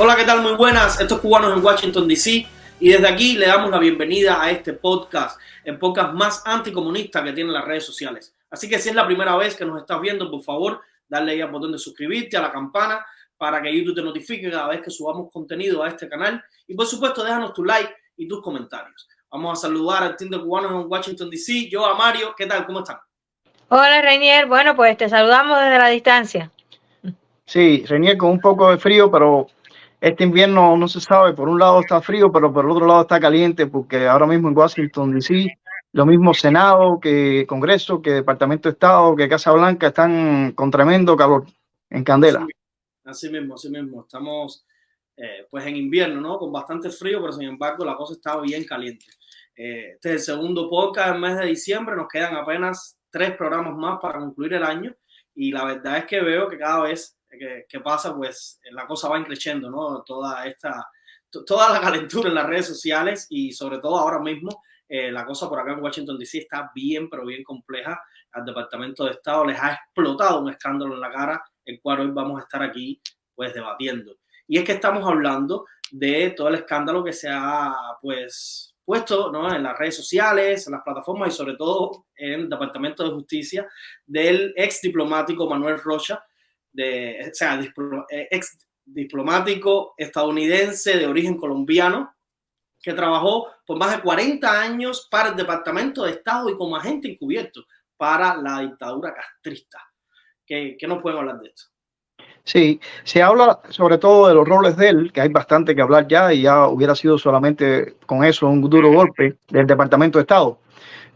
Hola, ¿qué tal? Muy buenas. Estos cubanos en Washington, D.C. Y desde aquí le damos la bienvenida a este podcast, el podcast más anticomunista que tienen las redes sociales. Así que si es la primera vez que nos estás viendo, por favor, dale ahí al botón de suscribirte, a la campana, para que YouTube te notifique cada vez que subamos contenido a este canal. Y por supuesto, déjanos tu like y tus comentarios. Vamos a saludar al team de cubanos en Washington, D.C. Yo a Mario. ¿Qué tal? ¿Cómo están? Hola, Reinier. Bueno, pues te saludamos desde la distancia. Sí, Reinier, con un poco de frío, pero este invierno no se sabe. Por un lado está frío, pero por el otro lado está caliente, porque ahora mismo en Washington, D.C., lo mismo Senado que Congreso, que Departamento de Estado, que Casa Blanca están con tremendo calor, en candela. Así mismo. Estamos pues en invierno, ¿no? Con bastante frío, pero sin embargo la cosa está bien caliente. Este es el segundo podcast del mes de diciembre. Nos quedan apenas 3 programas más para concluir el año. Y la verdad es que veo que cada vez que pasa, pues la cosa va creciendo, ¿no? Toda la calentura en las redes sociales y sobre todo ahora mismo la cosa por acá en Washington, D.C. está bien, pero bien compleja. Al Departamento de Estado les ha explotado un escándalo en la cara, el cual hoy vamos a estar aquí pues debatiendo. Y es que estamos hablando de todo el escándalo que se ha pues puesto, ¿no?, en las redes sociales, en las plataformas y sobre todo en el Departamento de Justicia del ex diplomático Manuel Rocha, ex diplomático estadounidense de origen colombiano que trabajó por más de 40 años para el Departamento de Estado y como agente encubierto para la dictadura castrista. ¿Qué nos pueden hablar de esto? Sí, se habla sobre todo de los roles de él, que hay bastante que hablar ya, y ya hubiera sido solamente con eso un duro golpe del Departamento de Estado.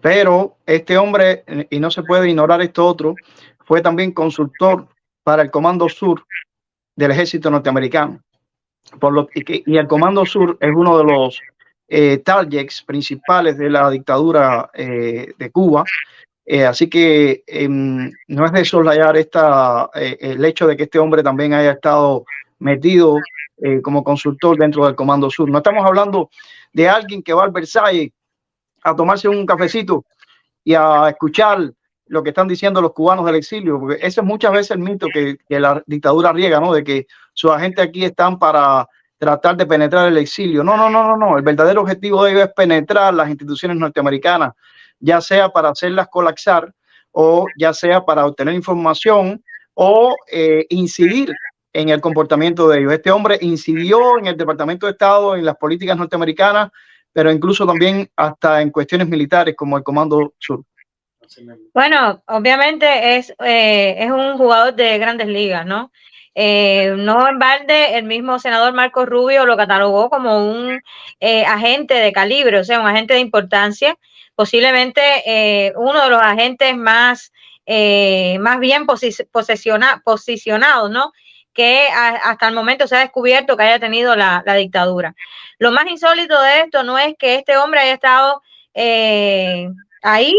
Pero este hombre, y no se puede ignorar esto otro, fue también consultor para el Comando Sur del Ejército Norteamericano. Y el Comando Sur es uno de los targets principales de la dictadura de Cuba. Así que no es de soslayar el hecho de que este hombre también haya estado metido como consultor dentro del Comando Sur. No estamos hablando de alguien que va al Versalles a tomarse un cafecito y a escuchar lo que están diciendo los cubanos del exilio, porque ese es muchas veces el mito que la dictadura riega, ¿no? De que sus agentes aquí están para tratar de penetrar el exilio. No. El verdadero objetivo de ellos es penetrar las instituciones norteamericanas, ya sea para hacerlas colapsar o ya sea para obtener información o incidir en el comportamiento de ellos. Este hombre incidió en el Departamento de Estado, en las políticas norteamericanas, pero incluso también hasta en cuestiones militares como el Comando Sur. Bueno, obviamente es un jugador de grandes ligas, ¿no? No en balde, el mismo senador Marco Rubio lo catalogó como un agente de calibre, o sea, un agente de importancia, posiblemente uno de los agentes más bien posicionados, ¿no?, que hasta el momento se ha descubierto que haya tenido la dictadura. Lo más insólito de esto no es que este hombre haya estado ahí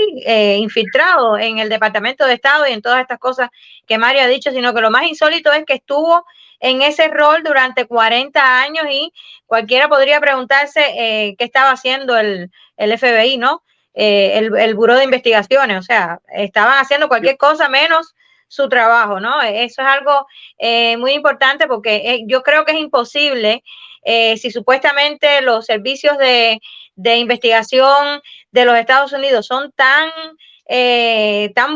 infiltrado en el Departamento de Estado y en todas estas cosas que Mario ha dicho, sino que lo más insólito es que estuvo en ese rol durante 40 años y cualquiera podría preguntarse qué estaba haciendo el FBI, ¿no? El Buró de Investigaciones, o sea, estaban haciendo cualquier cosa menos su trabajo, ¿no? Eso es algo muy importante porque yo creo que es imposible si supuestamente los servicios de investigación de los Estados Unidos son tan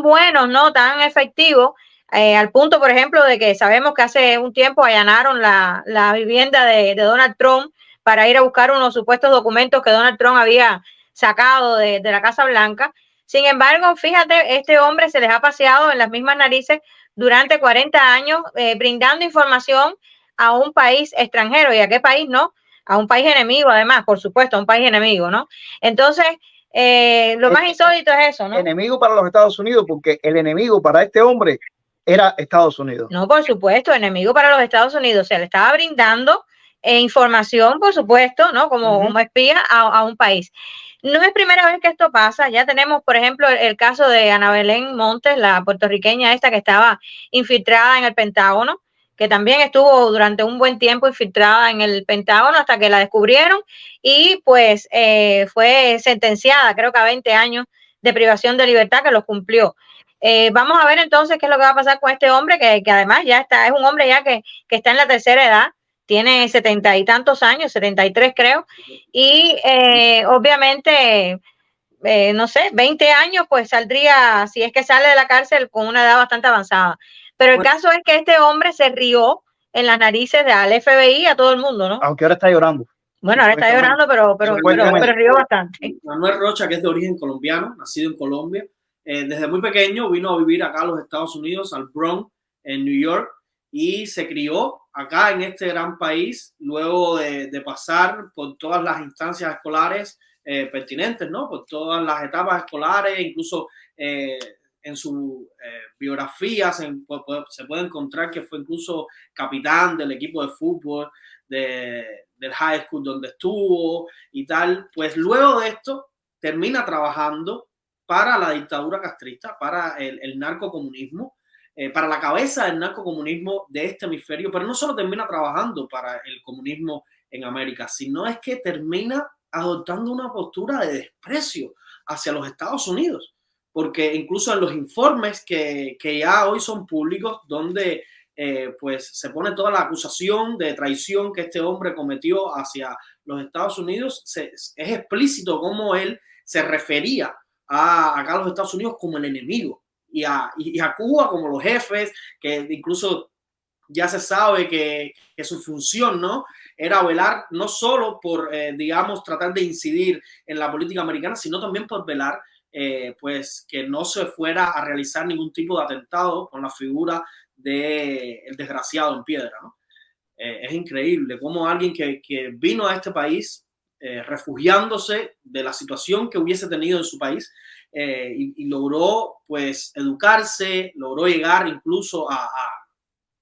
buenos, ¿no?, tan efectivos, al punto, por ejemplo, de que sabemos que hace un tiempo allanaron la vivienda de Donald Trump para ir a buscar unos supuestos documentos que Donald Trump había sacado de la Casa Blanca. Sin embargo, fíjate, este hombre se les ha paseado en las mismas narices durante 40 años brindando información a un país extranjero. ¿Y a qué país no? A un país enemigo, además, por supuesto, a un país enemigo, ¿no? Entonces, lo más insólito es eso, ¿no? Enemigo para los Estados Unidos, porque el enemigo para este hombre era Estados Unidos. No, por supuesto, enemigo para los Estados Unidos. Se le estaba brindando información, por supuesto, ¿no?, como espía a un país. No es primera vez que esto pasa. Ya tenemos, por ejemplo, el caso de Ana Belén Montes, la puertorriqueña esta que estaba infiltrada en el Pentágono, que también estuvo durante un buen tiempo infiltrada en el Pentágono hasta que la descubrieron y pues fue sentenciada, creo que a 20 años de privación de libertad, que los cumplió. Vamos a ver entonces qué es lo que va a pasar con este hombre, que además ya está, es un hombre ya que está en la tercera edad, tiene 70 y tantos años, 73 creo, y obviamente, no sé, 20 años, pues saldría, si es que sale de la cárcel, con una edad bastante avanzada. Pero el caso es que este hombre se rió en las narices al FBI, a todo el mundo, ¿no? Aunque ahora está llorando. Bueno, ahora está llorando, pero rió bastante. Manuel Rocha, que es de origen colombiano, nacido en Colombia, desde muy pequeño vino a vivir acá a los Estados Unidos, al Bronx, en New York, y se crió acá en este gran país, luego de pasar por todas las instancias escolares pertinentes, ¿no? Por todas las etapas escolares, incluso en su biografía se puede encontrar que fue incluso capitán del equipo de fútbol del high school donde estuvo y tal. Pues luego de esto termina trabajando para la dictadura castrista, para el narcocomunismo, para la cabeza del narcocomunismo de este hemisferio, pero no solo termina trabajando para el comunismo en América, sino es que termina adoptando una postura de desprecio hacia los Estados Unidos, porque incluso en los informes que ya hoy son públicos, donde pues se pone toda la acusación de traición que este hombre cometió hacia los Estados Unidos, es explícito cómo él se refería acá a los Estados Unidos como el enemigo y a Cuba como los jefes, que incluso ya se sabe que su función, ¿no?, era velar no solo por, digamos, tratar de incidir en la política americana, sino también por velar pues que no se fuera a realizar ningún tipo de atentado con la figura del desgraciado en piedra, ¿no? Es increíble cómo alguien que vino a este país refugiándose de la situación que hubiese tenido en su país y logró pues educarse, logró llegar incluso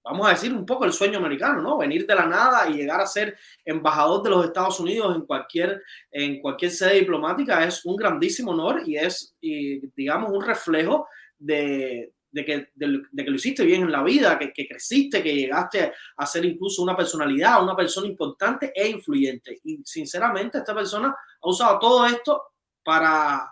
vamos a decir, un poco el sueño americano, ¿no? Venir de la nada y llegar a ser embajador de los Estados Unidos en cualquier sede diplomática es un grandísimo honor y es, digamos, un reflejo de que lo hiciste bien en la vida, que creciste, que llegaste a ser incluso una personalidad, una persona importante e influyente. Y sinceramente esta persona ha usado todo esto para,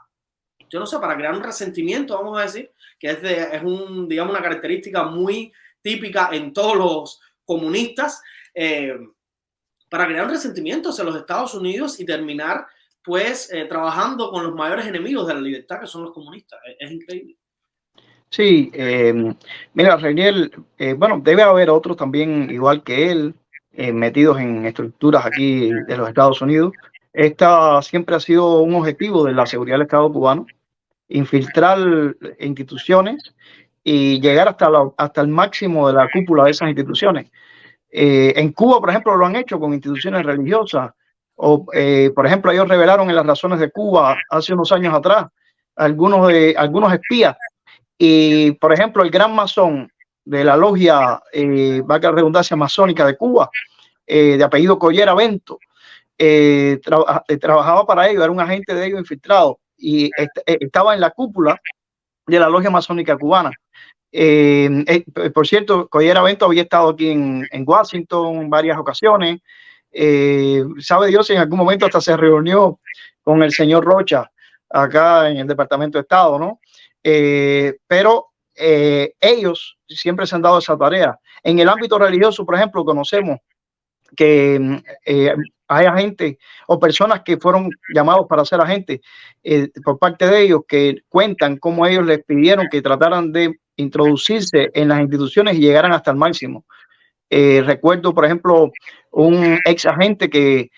yo no sé, para crear un resentimiento, vamos a decir, que es digamos, una característica muy típica en todos los comunistas, para crear un resentimiento hacia los Estados Unidos y terminar pues trabajando con los mayores enemigos de la libertad, que son los comunistas. Es increíble. Sí, mira, Reinier, bueno, debe haber otros también igual que él, metidos en estructuras aquí de los Estados Unidos. Esta siempre ha sido un objetivo de la seguridad del Estado cubano, infiltrar instituciones y llegar hasta el máximo de la cúpula de esas instituciones. En Cuba, por ejemplo, lo han hecho con instituciones religiosas. O, por ejemplo, ellos revelaron en las razones de Cuba hace unos años atrás algunos espías. Y, por ejemplo, el gran masón de la logia, valga la redundancia, masónica de Cuba, de apellido Collera Bento, trabajaba para ellos, era un agente de ellos infiltrado y estaba en la cúpula de la logia masónica cubana. Por cierto, Collera Bento había estado aquí en Washington en varias ocasiones. Sabe Dios si en algún momento hasta se reunió con el señor Rocha acá en el Departamento de Estado, ¿no? Pero ellos siempre se han dado esa tarea. En el ámbito religioso, por ejemplo, conocemos que hay agentes o personas que fueron llamados para ser agentes por parte de ellos, que cuentan cómo ellos les pidieron que trataran de introducirse en las instituciones y llegaran hasta el máximo. Recuerdo, por ejemplo, un ex agente que,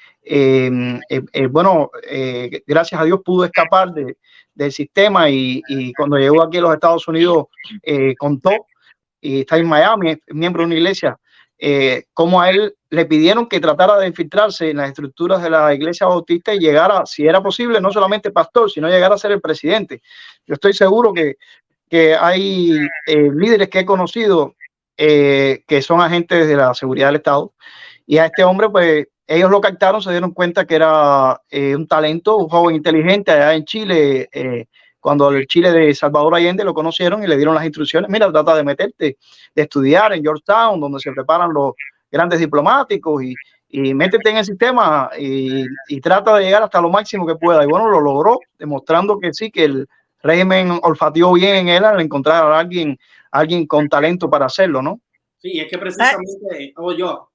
gracias a Dios pudo escapar del sistema y cuando llegó aquí a los Estados Unidos contó, y está en Miami, es miembro de una iglesia, cómo a él le pidieron que tratara de infiltrarse en las estructuras de la iglesia bautista y llegara, si era posible, no solamente pastor, sino llegar a ser el presidente. Yo estoy seguro que hay líderes que he conocido que son agentes de la seguridad del Estado, y a este hombre pues ellos lo captaron, se dieron cuenta que era un talento, un joven inteligente allá en Chile, cuando el Chile de Salvador Allende lo conocieron y le dieron las instrucciones: mira, trata de meterte, de estudiar en Georgetown, donde se preparan los grandes diplomáticos, y métete en el sistema y trata de llegar hasta lo máximo que pueda. Y bueno, lo logró, demostrando que sí, que el régimen olfateó bien en él al encontrar a alguien con talento para hacerlo, ¿no? Sí, es que precisamente,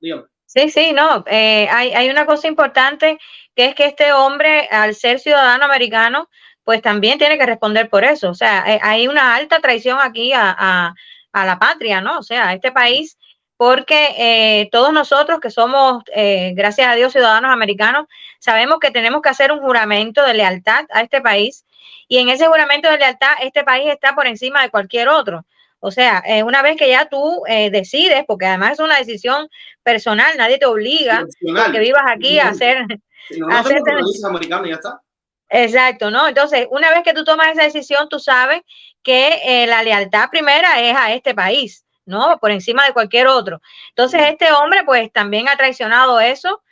dígame. Sí, sí, no. Hay una cosa importante que es que este hombre, al ser ciudadano americano, pues también tiene que responder por eso. O sea, hay una alta traición aquí a la patria, ¿no? O sea, a este país, porque todos nosotros que somos, gracias a Dios, ciudadanos americanos, sabemos que tenemos que hacer un juramento de lealtad a este país. Y en ese juramento de lealtad, este país está por encima de cualquier otro. O sea, una vez que ya tú decides, porque además es una decisión personal, nadie te obliga porque vivas aquí a hacer, no, a no tengo hacer. naturaleza americana y ya está. Exacto, ¿no? Entonces, una vez que tú tomas esa decisión, tú sabes que la lealtad primera es a este país, ¿no? Por encima de cualquier otro. Entonces, este hombre, pues, también ha traicionado eso,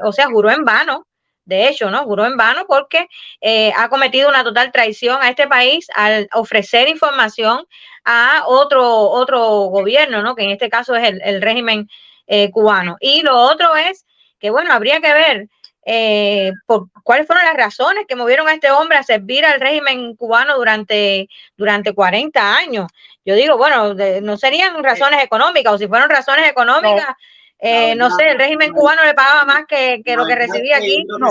o sea, juró en vano, de hecho, ¿no? Juró en vano porque ha cometido una total traición a este país al ofrecer información a otro gobierno, ¿no? Que en este caso es el régimen cubano. Y lo otro es que, bueno, habría que ver por cuáles fueron las razones que movieron a este hombre a servir al régimen cubano durante 40 años. Yo digo, bueno, no serían razones económicas, o si fueron razones económicas, no sé, el régimen cubano le pagaba más que lo que recibía aquí. No.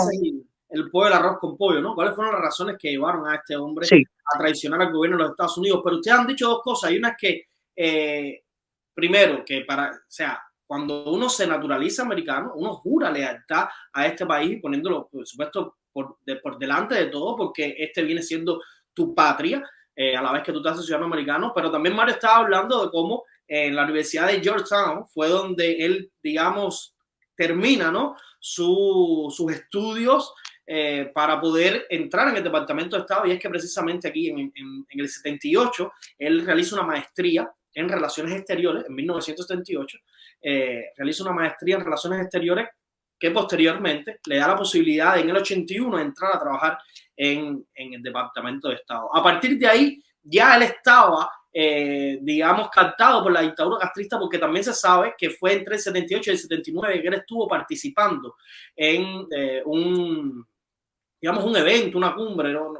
El pollo del arroz con pollo, ¿no? ¿Cuáles fueron las razones que llevaron a este hombre a traicionar al gobierno de los Estados Unidos? Pero ustedes han dicho dos cosas. Hay una es que, primero, que o sea, cuando uno se naturaliza americano, uno jura lealtad a este país, poniéndolo, por supuesto, por delante de todo, porque este viene siendo tu patria, a la vez que tú te haces ciudadano americano. Pero también Mario estaba hablando de cómo en la Universidad de Georgetown fue donde él, digamos, termina, ¿no? sus estudios para poder entrar en el Departamento de Estado. Y es que precisamente aquí en el 78 él realiza una maestría en Relaciones Exteriores, en 1978, realiza una maestría en Relaciones Exteriores que posteriormente le da la posibilidad en el 81 de entrar a trabajar en el Departamento de Estado. A partir de ahí ya él estaba, digamos, captado por la dictadura castrista, porque también se sabe que fue entre el 78 y el 79 que él estuvo participando en un evento, una cumbre, ¿no?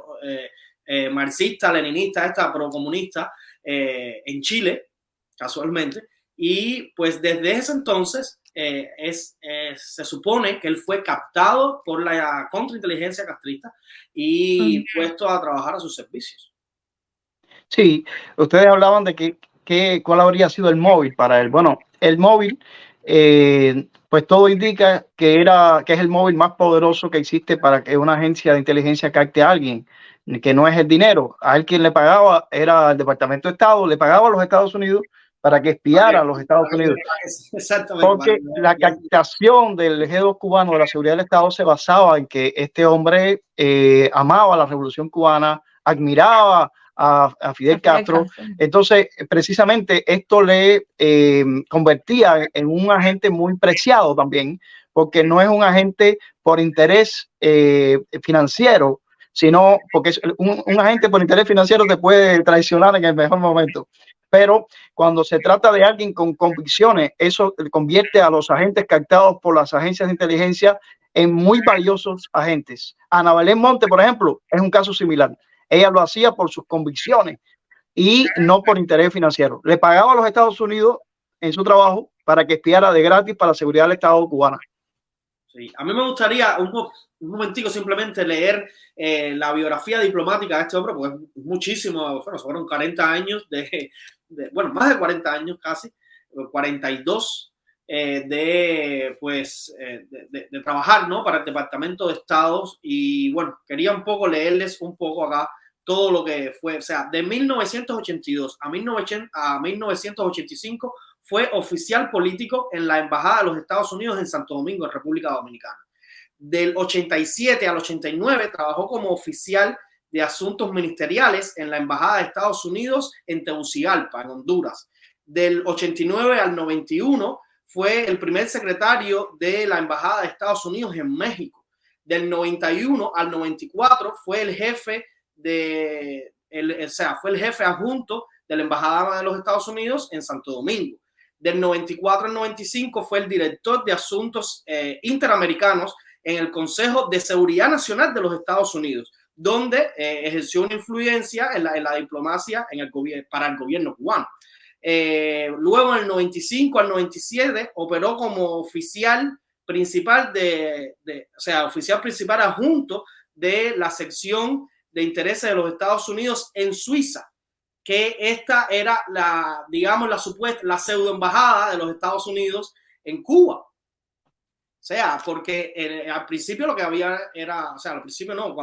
Marxista, leninista, procomunista, en Chile, casualmente. Y pues desde ese entonces se supone que él fue captado por la contrainteligencia castrista y puesto a trabajar a sus servicios. Sí, ustedes hablaban de cuál habría sido el móvil para él. Bueno, el móvil, pues todo indica que es el móvil más poderoso que existe para que una agencia de inteligencia capte a alguien, que no es el dinero. A él quien le pagaba era el Departamento de Estado, le pagaba a los Estados Unidos para que espiara a los Estados Unidos. Exactamente. Porque la captación del G2 cubano de la seguridad del Estado se basaba en que este hombre amaba la Revolución Cubana, admiraba a Fidel Castro. Entonces, precisamente esto le convertía en un agente muy preciado también, porque no es un agente por interés financiero, sino porque un agente por interés financiero te puede traicionar en el mejor momento. Pero cuando se trata de alguien con convicciones, eso convierte a los agentes captados por las agencias de inteligencia en muy valiosos agentes. Ana Belén Monte, por ejemplo, es un caso similar. Ella lo hacía por sus convicciones y no por interés financiero. Le pagaba a los Estados Unidos en su trabajo para que espiara de gratis para la seguridad del Estado cubana. Sí. A mí me gustaría un momentico simplemente leer la biografía diplomática de este hombre, porque es muchísimo, bueno, fueron 40 años bueno, más de 40 años casi, 42 de trabajar, ¿no? Para el Departamento de Estados. Y bueno, quería un poco leerles un poco acá todo lo que fue, o sea, de 1982 a 1985 fue oficial político en la Embajada de los Estados Unidos en Santo Domingo, en República Dominicana. Del 87 al 89 trabajó como oficial de asuntos ministeriales en la Embajada de Estados Unidos en Tegucigalpa, en Honduras. Del 89 al 91 fue el primer secretario de la Embajada de Estados Unidos en México. Del 91 al 94 fue el jefe fue el jefe adjunto de la Embajada de los Estados Unidos en Santo Domingo. Del 94 al 95 fue el director de asuntos interamericanos en el Consejo de Seguridad Nacional de los Estados Unidos, donde ejerció una influencia en la diplomacia para el gobierno cubano. Luego en el 95 al 97 operó como oficial principal oficial principal adjunto de la sección de intereses de los Estados Unidos en Suiza, que esta era la pseudoembajada de los Estados Unidos en Cuba. O sea, porque al principio lo que había era, al principio no,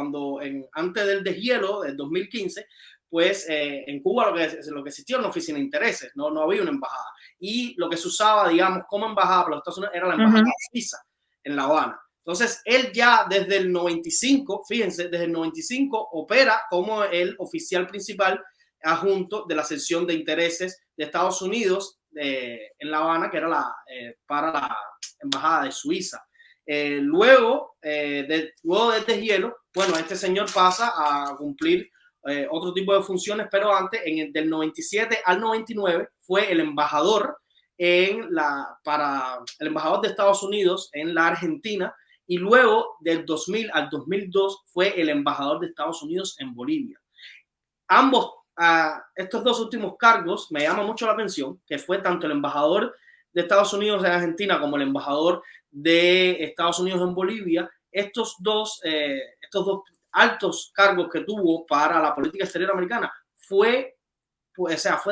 antes del deshielo del 2015, pues en Cuba lo que existía era una oficina de intereses, no había una embajada. Y lo que se usaba, digamos, como embajada para los Estados Unidos era la embajada suiza en La Habana. Entonces, él ya desde el 95, fíjense, desde el 95 opera como el oficial principal adjunto de la sección de intereses de Estados Unidos en La Habana, que era para la embajada de Suiza. Luego del deshielo, bueno, este señor pasa a cumplir otro tipo de funciones, pero antes, del 97 al 99, fue el embajador para el embajador de Estados Unidos en la Argentina, y luego del 2000 al 2002 fue el embajador de Estados Unidos en Bolivia. Estos dos últimos cargos me llaman mucho la atención, que fue tanto el embajador de Estados Unidos en Argentina como el embajador de Estados Unidos en Bolivia. Estos dos altos cargos que tuvo para la política exterior americana fue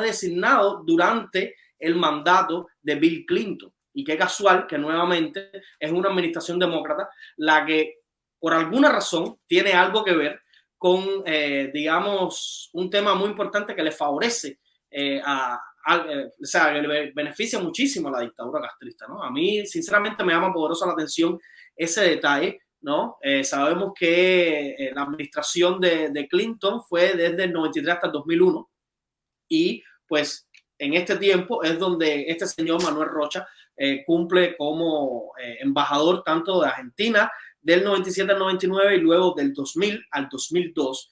designado durante el mandato de Bill Clinton. Y qué casual que nuevamente es una administración demócrata la que por alguna razón tiene algo que ver con, digamos, un tema muy importante que le favorece, que le beneficia muchísimo a la dictadura castrista, ¿no? A mí, sinceramente, me llama poderosa la atención ese detalle, ¿no? Sabemos que la administración de Clinton fue desde el 93 hasta el 2001, y pues en este tiempo es donde este señor Manuel Rocha cumple como embajador tanto de Argentina del 97 al 99 y luego del 2000 al 2002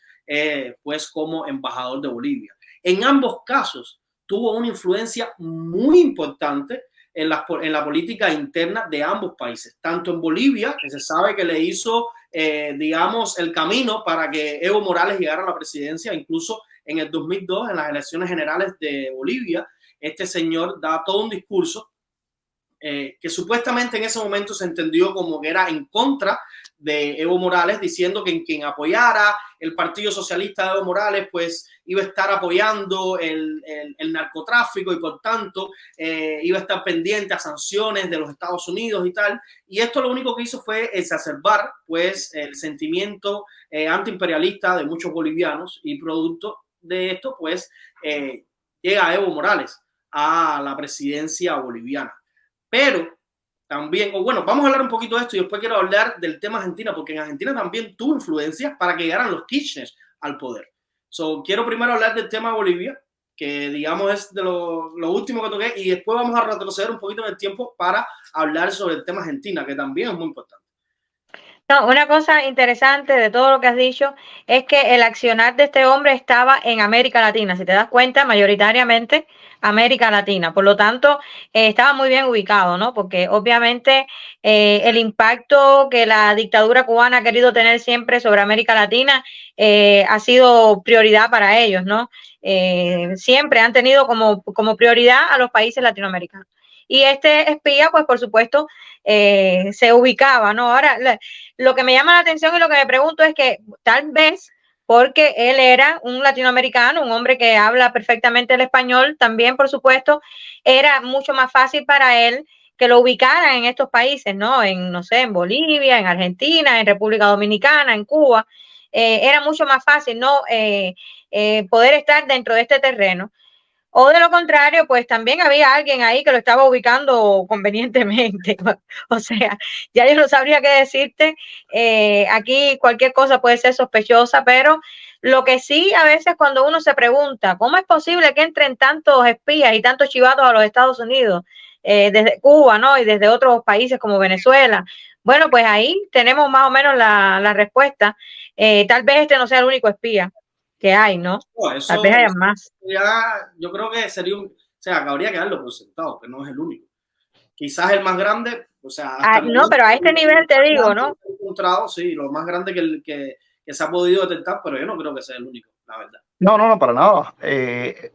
pues como embajador de Bolivia. En ambos casos tuvo una influencia muy importante en la política interna de ambos países, tanto en Bolivia, que se sabe que le hizo digamos el camino para que Evo Morales llegara a la presidencia. Incluso en el 2002, en las elecciones generales de Bolivia, este señor da todo un discurso que supuestamente en ese momento se entendió como que era en contra de Evo Morales, diciendo que quien apoyara el Partido Socialista de Evo Morales pues iba a estar apoyando el narcotráfico y por tanto iba a estar pendiente a sanciones de los Estados Unidos y tal. Y esto lo único que hizo fue exacerbar pues el sentimiento antiimperialista de muchos bolivianos, y producto de esto pues llega Evo Morales a la presidencia boliviana. Pero también, bueno, vamos a hablar un poquito de esto y después quiero hablar del tema Argentina, porque en Argentina también tuvo influencia para que llegaran los Kirchner al poder. Quiero primero hablar del tema Bolivia, que digamos es de lo último que toqué, y después vamos a retroceder un poquito en el tiempo para hablar sobre el tema Argentina, que también es muy importante. No, una cosa interesante de todo lo que has dicho es que el accionar de este hombre estaba en América Latina. Si te das cuenta, mayoritariamente América Latina. Por lo tanto, estaba muy bien ubicado, ¿no? Porque obviamente el impacto que la dictadura cubana ha querido tener siempre sobre América Latina ha sido prioridad para ellos, ¿no? Siempre han tenido como prioridad a los países latinoamericanos. Y este espía, pues por supuesto, se ubicaba, ¿no? Ahora, lo que me llama la atención y lo que me pregunto es que tal vez porque él era un latinoamericano, un hombre que habla perfectamente el español, también, por supuesto, era mucho más fácil para él que lo ubicaran en estos países, ¿no? No sé, en Bolivia, en Argentina, en República Dominicana, en Cuba. Era mucho más fácil, ¿no? Poder estar dentro de este terreno. O de lo contrario, pues también había alguien ahí que lo estaba ubicando convenientemente. O sea, ya yo no sabría qué decirte. Aquí cualquier cosa puede ser sospechosa, pero lo que sí a veces cuando uno se pregunta, ¿cómo es posible que entren tantos espías y tantos chivatos a los Estados Unidos desde Cuba, ¿no? Y desde otros países como Venezuela? Bueno, pues ahí tenemos más o menos la respuesta. Tal vez este no sea el único espía que hay, ¿no? Tal vez haya más. Ya, yo creo que sería habría que darlo por sentado, que no es el único. Quizás el más grande, o sea... no, pero a este nivel te digo, ¿no? Encontrado, sí, lo más grande que se ha podido detectar, pero yo no creo que sea el único. la verdad. No, para nada.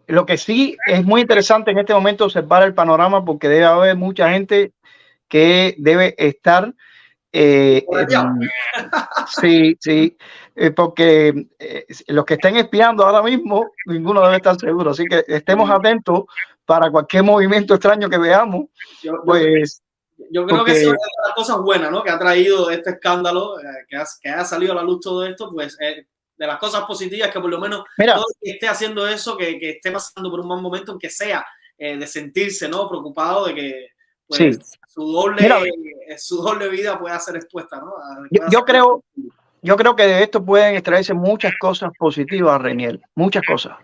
Lo que sí es muy interesante en este momento observar el panorama, porque debe haber mucha gente que debe estar sí, porque los que estén espiando ahora mismo, ninguno debe estar seguro. Así que estemos atentos para cualquier movimiento extraño que veamos. Yo creo que eso es una de las cosas buenas, ¿no? Que ha traído este escándalo, que haya salido a la luz todo esto, pues de las cosas positivas que por lo menos todo el que esté haciendo eso, que esté pasando por un mal momento, aunque sea de sentirse, ¿no? Preocupado de que pues, su doble vida pueda ser expuesta, ¿no? Yo creo que de esto pueden extraerse muchas cosas positivas, Reniel, muchas cosas.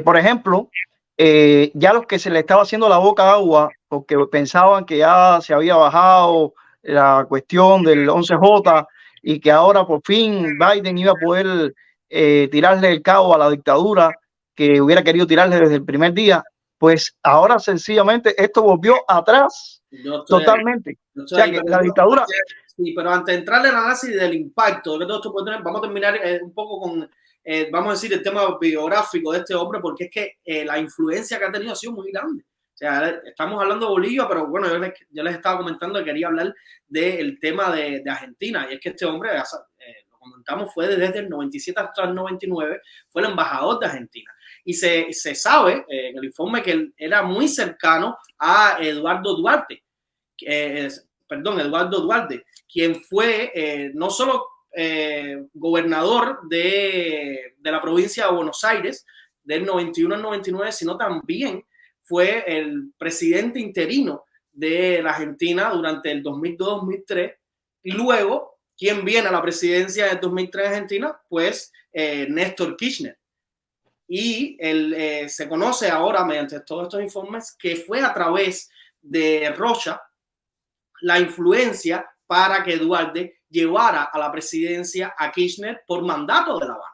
Por ejemplo, ya los que se le estaba haciendo la boca agua porque pensaban que ya se había bajado la cuestión del 11J y que ahora por fin Biden iba a poder tirarle el cabo a la dictadura que hubiera querido tirarle desde el primer día, pues ahora sencillamente esto volvió atrás totalmente. O sea que la dictadura... Sí, pero antes de entrar en el análisis del impacto de todo esto, vamos a terminar un poco con, vamos a decir, el tema biográfico de este hombre, porque es que la influencia que ha tenido ha sido muy grande. O sea, estamos hablando de Bolivia, pero bueno, yo les estaba comentando que quería hablar del tema de Argentina, y es que este hombre, lo comentamos, fue desde el 97 hasta el 99, fue el embajador de Argentina. Y se sabe en el informe que él era muy cercano a Eduardo Duarte, quien fue no solo gobernador de la provincia de Buenos Aires del 91 al 99, sino también fue el presidente interino de la Argentina durante el 2002-2003, y luego, ¿quién viene a la presidencia del 2003 de Argentina? Pues Néstor Kirchner. Y él se conoce ahora, mediante todos estos informes, que fue a través de Rocha la influencia para que Duarte llevara a la presidencia a Kirchner por mandato de La Habana.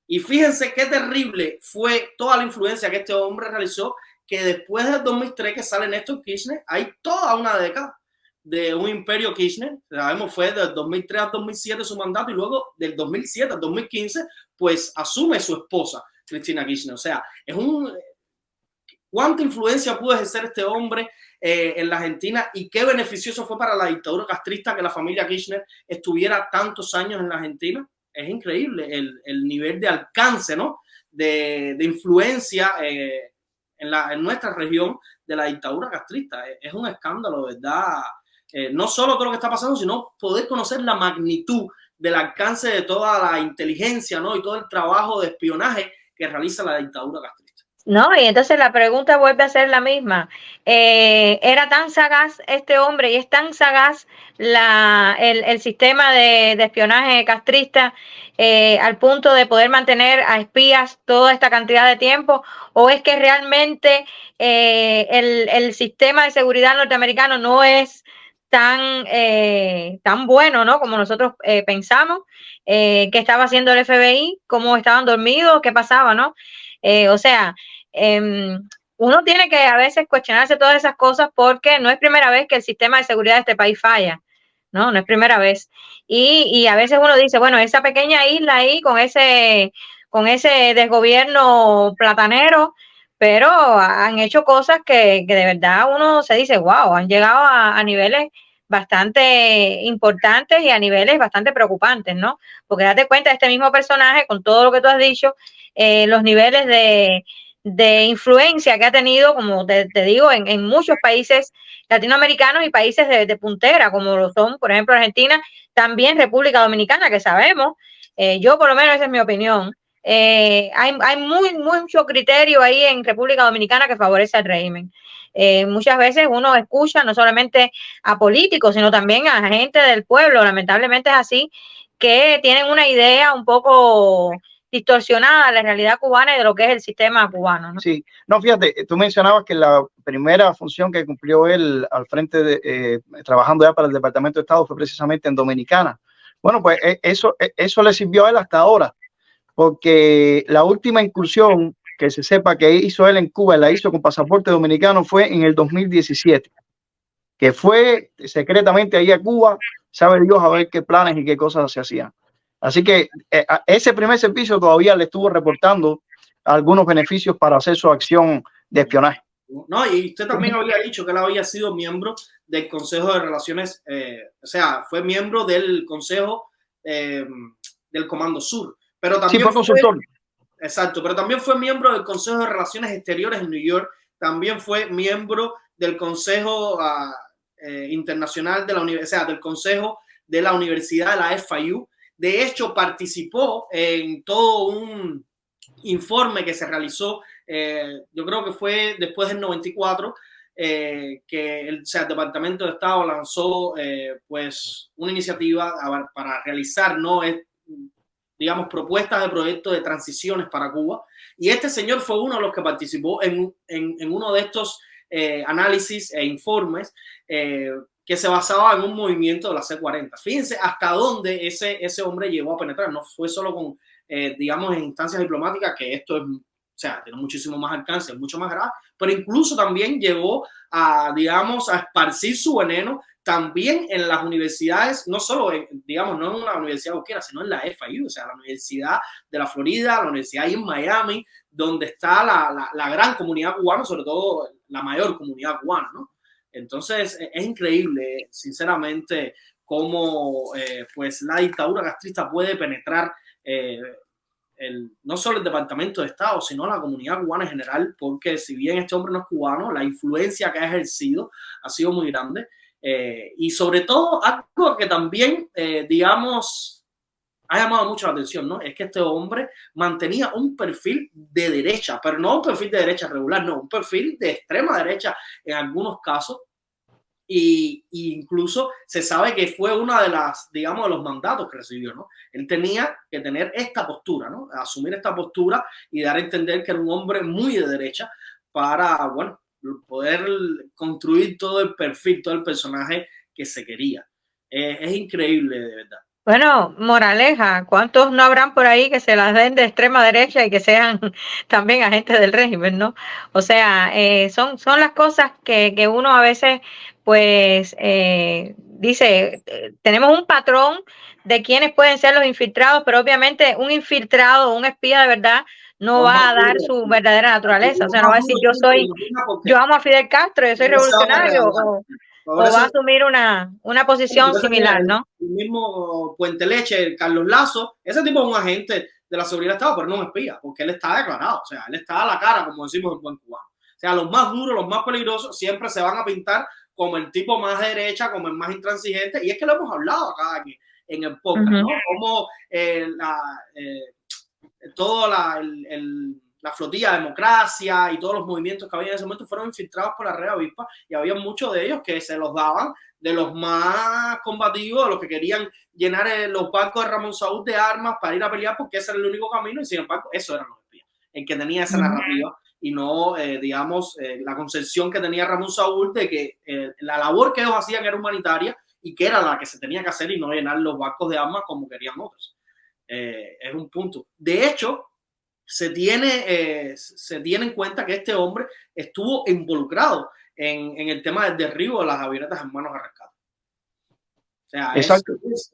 Y fíjense qué terrible fue toda la influencia que este hombre realizó, que después del 2003 que sale Néstor Kirchner, hay toda una década de un imperio Kirchner. Sabemos, fue del 2003 al 2007 su mandato, y luego del 2007 al 2015 pues asume su esposa Cristina Kirchner. O sea, ¿cuánta influencia pudo ejercer este hombre en la Argentina, y qué beneficioso fue para la dictadura castrista que la familia Kirchner estuviera tantos años en la Argentina? Es increíble el nivel de alcance, ¿no? de influencia en nuestra región de la dictadura castrista. Es un escándalo, ¿verdad? No solo todo lo que está pasando, sino poder conocer la magnitud del alcance de toda la inteligencia, ¿no? Y todo el trabajo de espionaje que realiza la dictadura castrista. No, y entonces la pregunta vuelve a ser la misma. ¿Era tan sagaz este hombre y es tan sagaz el sistema de espionaje castrista al punto de poder mantener a espías toda esta cantidad de tiempo? ¿O es que realmente el sistema de seguridad norteamericano no es tan bueno, ¿no? Como nosotros pensamos? ¿Qué estaba haciendo el FBI? ¿Cómo estaban dormidos? ¿Qué pasaba, no? O sea, uno tiene que a veces cuestionarse todas esas cosas, porque no es primera vez que el sistema de seguridad de este país falla, no es primera vez. Y a veces uno dice, bueno, esa pequeña isla ahí con ese desgobierno platanero, pero han hecho cosas que de verdad uno se dice, wow, han llegado a niveles bastante importantes y a niveles bastante preocupantes, ¿no? Porque date cuenta de este mismo personaje, con todo lo que tú has dicho, los niveles de influencia que ha tenido, como te digo, en muchos países latinoamericanos y países de puntera, como lo son, por ejemplo, Argentina, también República Dominicana, que sabemos, yo por lo menos esa es mi opinión, hay mucho criterio ahí en República Dominicana que favorece al régimen. Muchas veces uno escucha no solamente a políticos, sino también a gente del pueblo, lamentablemente es así, que tienen una idea un poco distorsionada de la realidad cubana y de lo que es el sistema cubano, ¿no? Sí, no, fíjate, tú mencionabas que la primera función que cumplió él al frente de trabajando ya para el Departamento de Estado fue precisamente en Dominicana. Bueno, pues eso le sirvió a él hasta ahora, porque la última incursión que se sepa que hizo él en Cuba, la hizo con pasaporte dominicano, fue en el 2017, que fue secretamente ahí a Cuba, sabe Dios a ver qué planes y qué cosas se hacían. Así que ese primer servicio todavía le estuvo reportando algunos beneficios para hacer su acción de espionaje. No, y usted también había dicho que él había sido miembro del Consejo de Relaciones, o sea, fue miembro del Consejo del Comando Sur, pero también fue consultor. Exacto, pero también fue miembro del Consejo de Relaciones Exteriores en New York, también fue miembro del Consejo Internacional de la Universidad, o sea, del Consejo de la Universidad de la FIU. De hecho, participó en todo un informe que se realizó, yo creo que fue después del 94, que el Departamento de Estado lanzó pues una iniciativa para realizar, ¿no?, digamos, propuestas de proyectos de transiciones para Cuba. Y este señor fue uno de los que participó en uno de estos análisis e informes que se basaba en un movimiento de la C-40. Fíjense hasta dónde ese hombre llegó a penetrar. No fue solo con, digamos, en instancias diplomáticas, que esto es, o sea, tiene muchísimo más alcance, es mucho más grave, pero incluso también llegó a, digamos, a esparcir su veneno también en las universidades, no solo, digamos, no en una universidad cualquiera, sino en la FIU, o sea, la Universidad de la Florida, la universidad ahí en Miami, donde está la gran comunidad cubana, sobre todo la mayor comunidad cubana, ¿no? Entonces, es increíble, sinceramente, cómo pues la dictadura castrista puede penetrar no solo el Departamento de Estado, sino la comunidad cubana en general, porque si bien este hombre no es cubano, la influencia que ha ejercido ha sido muy grande. Y sobre todo, algo que también, digamos, ha llamado mucho la atención, ¿no? Es que este hombre mantenía un perfil de derecha, pero no un perfil de derecha regular, no, un perfil de extrema derecha en algunos casos. Y incluso se sabe que fue una de las, digamos, de los mandatos que recibió, ¿no? Él tenía que tener esta postura, ¿no? Asumir esta postura y dar a entender que era un hombre muy de derecha para, bueno, poder construir todo el perfil, todo el personaje que se quería. Es increíble, de verdad. Bueno, moraleja, ¿cuántos no habrán por ahí que se las den de extrema derecha y que sean también agentes del régimen, ¿no? O sea, son las cosas que uno a veces, pues, dice, tenemos un patrón de quiénes pueden ser los infiltrados, pero obviamente un infiltrado, un espía de verdad, no va a dar su verdadera naturaleza. O sea, no va a decir yo amo a Fidel Castro, yo soy revolucionario, o va a asumir una posición similar, ¿no? El mismo Puente Leche, Carlos Lazo, ese tipo es un agente de la seguridad del Estado, pero no un espía, porque él está declarado, o sea, él está a la cara, como decimos en buen cubano. O sea, los más duros, los más peligrosos, siempre se van a pintar como el tipo más derecha, como el más intransigente, y es que lo hemos hablado acá aquí, en el podcast, ¿no? Como toda la flotilla de democracia y todos los movimientos que había en ese momento fueron infiltrados por la Red Avispa, y había muchos de ellos que se los daban de los más combativos, de los que querían llenar los barcos de Ramón Saúl de armas para ir a pelear, porque ese era el único camino, y sin embargo, eso eran los espías, el que tenía esa narrativa, y no, digamos, la concepción que tenía Ramón Saúl de que la labor que ellos hacían era humanitaria y que era la que se tenía que hacer y no llenar los barcos de armas como querían otros. Es un punto. De hecho, se tiene en cuenta que este hombre estuvo involucrado en el tema del derribo de las avionetas Hermanos a Rescate. O sea,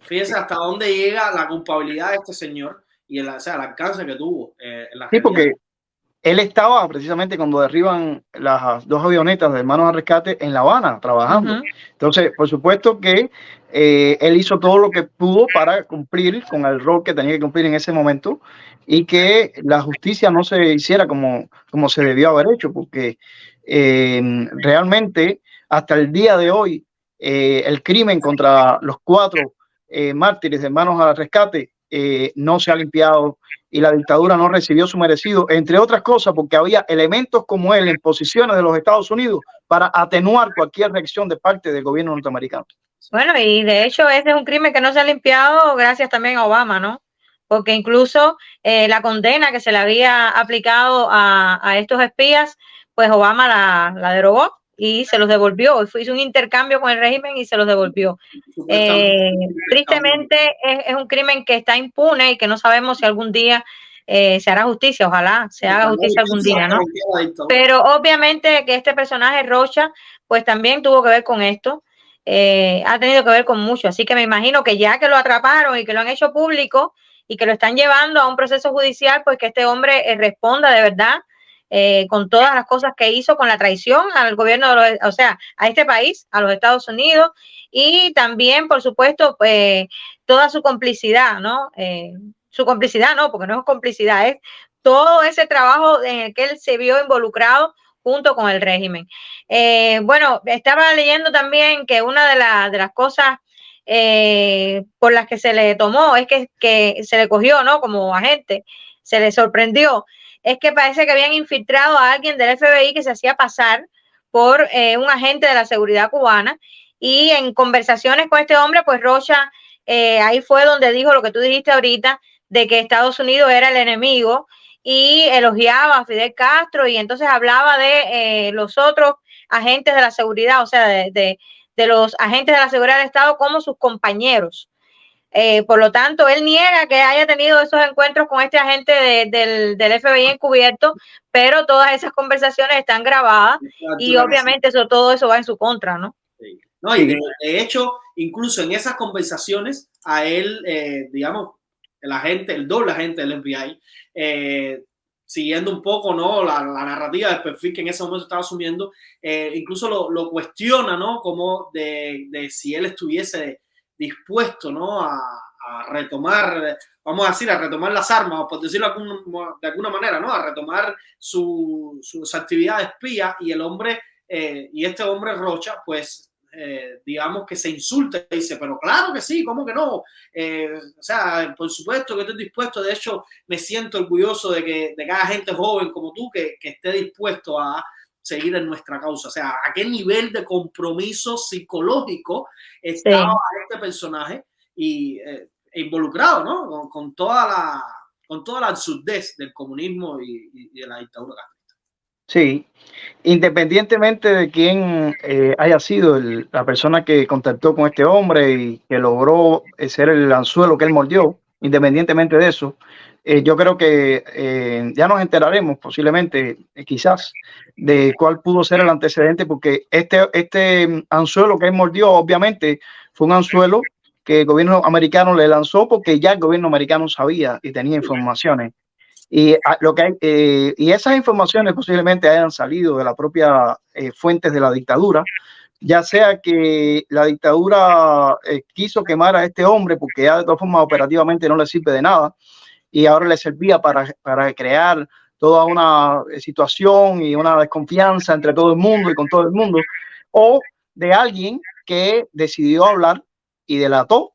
fíjese hasta dónde llega la culpabilidad de este señor y el alcance que tuvo en la realidad. Porque él estaba precisamente cuando derriban las dos avionetas de Hermanos a Rescate en La Habana trabajando. Entonces, por supuesto que él hizo todo lo que pudo para cumplir con el rol que tenía que cumplir en ese momento y que la justicia no se hiciera como se debió haber hecho, porque realmente hasta el día de hoy el crimen contra los 4 mártires de Hermanos al Rescate no se ha limpiado y la dictadura no recibió su merecido, entre otras cosas porque había elementos como él en posiciones de los Estados Unidos para atenuar cualquier reacción de parte del gobierno norteamericano. Bueno, y de hecho ese es un crimen que no se ha limpiado gracias también a Obama, ¿no? Porque incluso la condena que se le había aplicado a estos espías, pues Obama la derogó y se los devolvió. Hizo un intercambio con el régimen y se los devolvió. Tristemente es un crimen que está impune y que no sabemos si algún día se hará justicia. Ojalá se haga justicia algún día, ¿no? Pero obviamente que este personaje Rocha pues también tuvo que ver con esto. ha tenido que ver con mucho. Así que me imagino que ya que lo atraparon y que lo han hecho público y que lo están llevando a un proceso judicial, pues que este hombre responda de verdad con todas las cosas que hizo, con la traición al gobierno, o sea, a este país, a los Estados Unidos, y también, por supuesto, toda su complicidad, ¿no? Su complicidad no, porque no es complicidad, es todo ese trabajo en el que él se vio involucrado junto con el régimen. Bueno, estaba leyendo también que una de las cosas por las que se le tomó es que se le cogió, ¿no? Como agente, se le sorprendió, es que parece que habían infiltrado a alguien del FBI que se hacía pasar por un agente de la seguridad cubana, y en conversaciones con este hombre, pues Rocha, ahí fue donde dijo lo que tú dijiste ahorita, de que Estados Unidos era el enemigo, y elogiaba a Fidel Castro, y entonces hablaba de los otros agentes de la seguridad, o sea, de los agentes de la seguridad del Estado como sus compañeros. Por lo tanto, él niega que haya tenido esos encuentros con este agente del FBI encubierto, pero todas esas conversaciones están grabadas y obviamente todo eso va en su contra, ¿no? Sí. No, y de hecho, incluso en esas conversaciones, a él, digamos, el doble agente del FBI, siguiendo un poco, ¿no?, la narrativa del perfil que en ese momento estaba asumiendo, incluso lo cuestiona, ¿no?, como de si él estuviese dispuesto, ¿no?, a retomar, vamos a decir, a retomar las armas, por decirlo de alguna manera, ¿no?, a retomar su actividad de espía, y el hombre, y este hombre Rocha, pues, digamos que se insulta y dice, pero claro que sí, ¿cómo que no? O sea, por supuesto que estoy dispuesto, de hecho me siento orgulloso de que haya gente joven como tú que esté dispuesto a seguir en nuestra causa. O sea, ¿a qué nivel de compromiso psicológico estaba este personaje y involucrado, ¿no?, con toda la absurdez del comunismo y de la dictadura castrista? Sí, independientemente de quién haya sido la persona que contactó con este hombre y que logró ser el anzuelo que él mordió, independientemente de eso, yo creo que ya nos enteraremos posiblemente, quizás, de cuál pudo ser el antecedente, porque este anzuelo que él mordió, obviamente, fue un anzuelo que el gobierno americano le lanzó porque ya el gobierno americano sabía y tenía informaciones. Y, y esas informaciones posiblemente hayan salido de la propia fuentes de la dictadura, ya sea que la dictadura quiso quemar a este hombre porque ya de todas formas operativamente no le sirve de nada y ahora le servía para crear toda una situación y una desconfianza entre todo el mundo y con todo el mundo, o de alguien que decidió hablar y delató,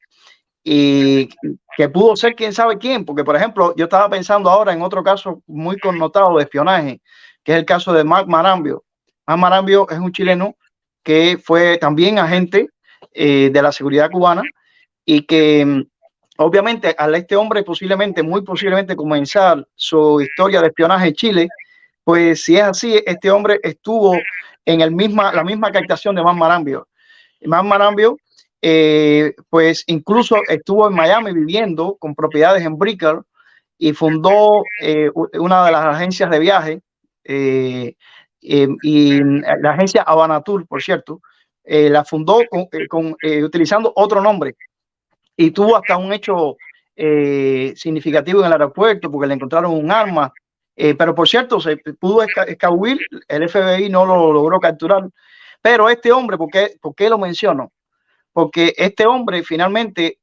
y que pudo ser quién sabe quién, porque por ejemplo yo estaba pensando ahora en otro caso muy connotado de espionaje, que es el caso de Marc Marambio. Marc Marambio es un chileno que fue también agente de la seguridad cubana y que obviamente al este hombre muy posiblemente comenzar su historia de espionaje en Chile, pues si es así, este hombre estuvo en la misma captación de Marc Marambio. Marc Marambio pues incluso estuvo en Miami viviendo con propiedades en Brickell y fundó una de las agencias de viaje y la agencia Havana Tour, por cierto, la fundó utilizando otro nombre y tuvo hasta un hecho significativo en el aeropuerto porque le encontraron un arma, pero por cierto se pudo escabuir, el FBI no lo logró capturar. Pero este hombre, ¿por qué lo menciono? Porque este hombre finalmente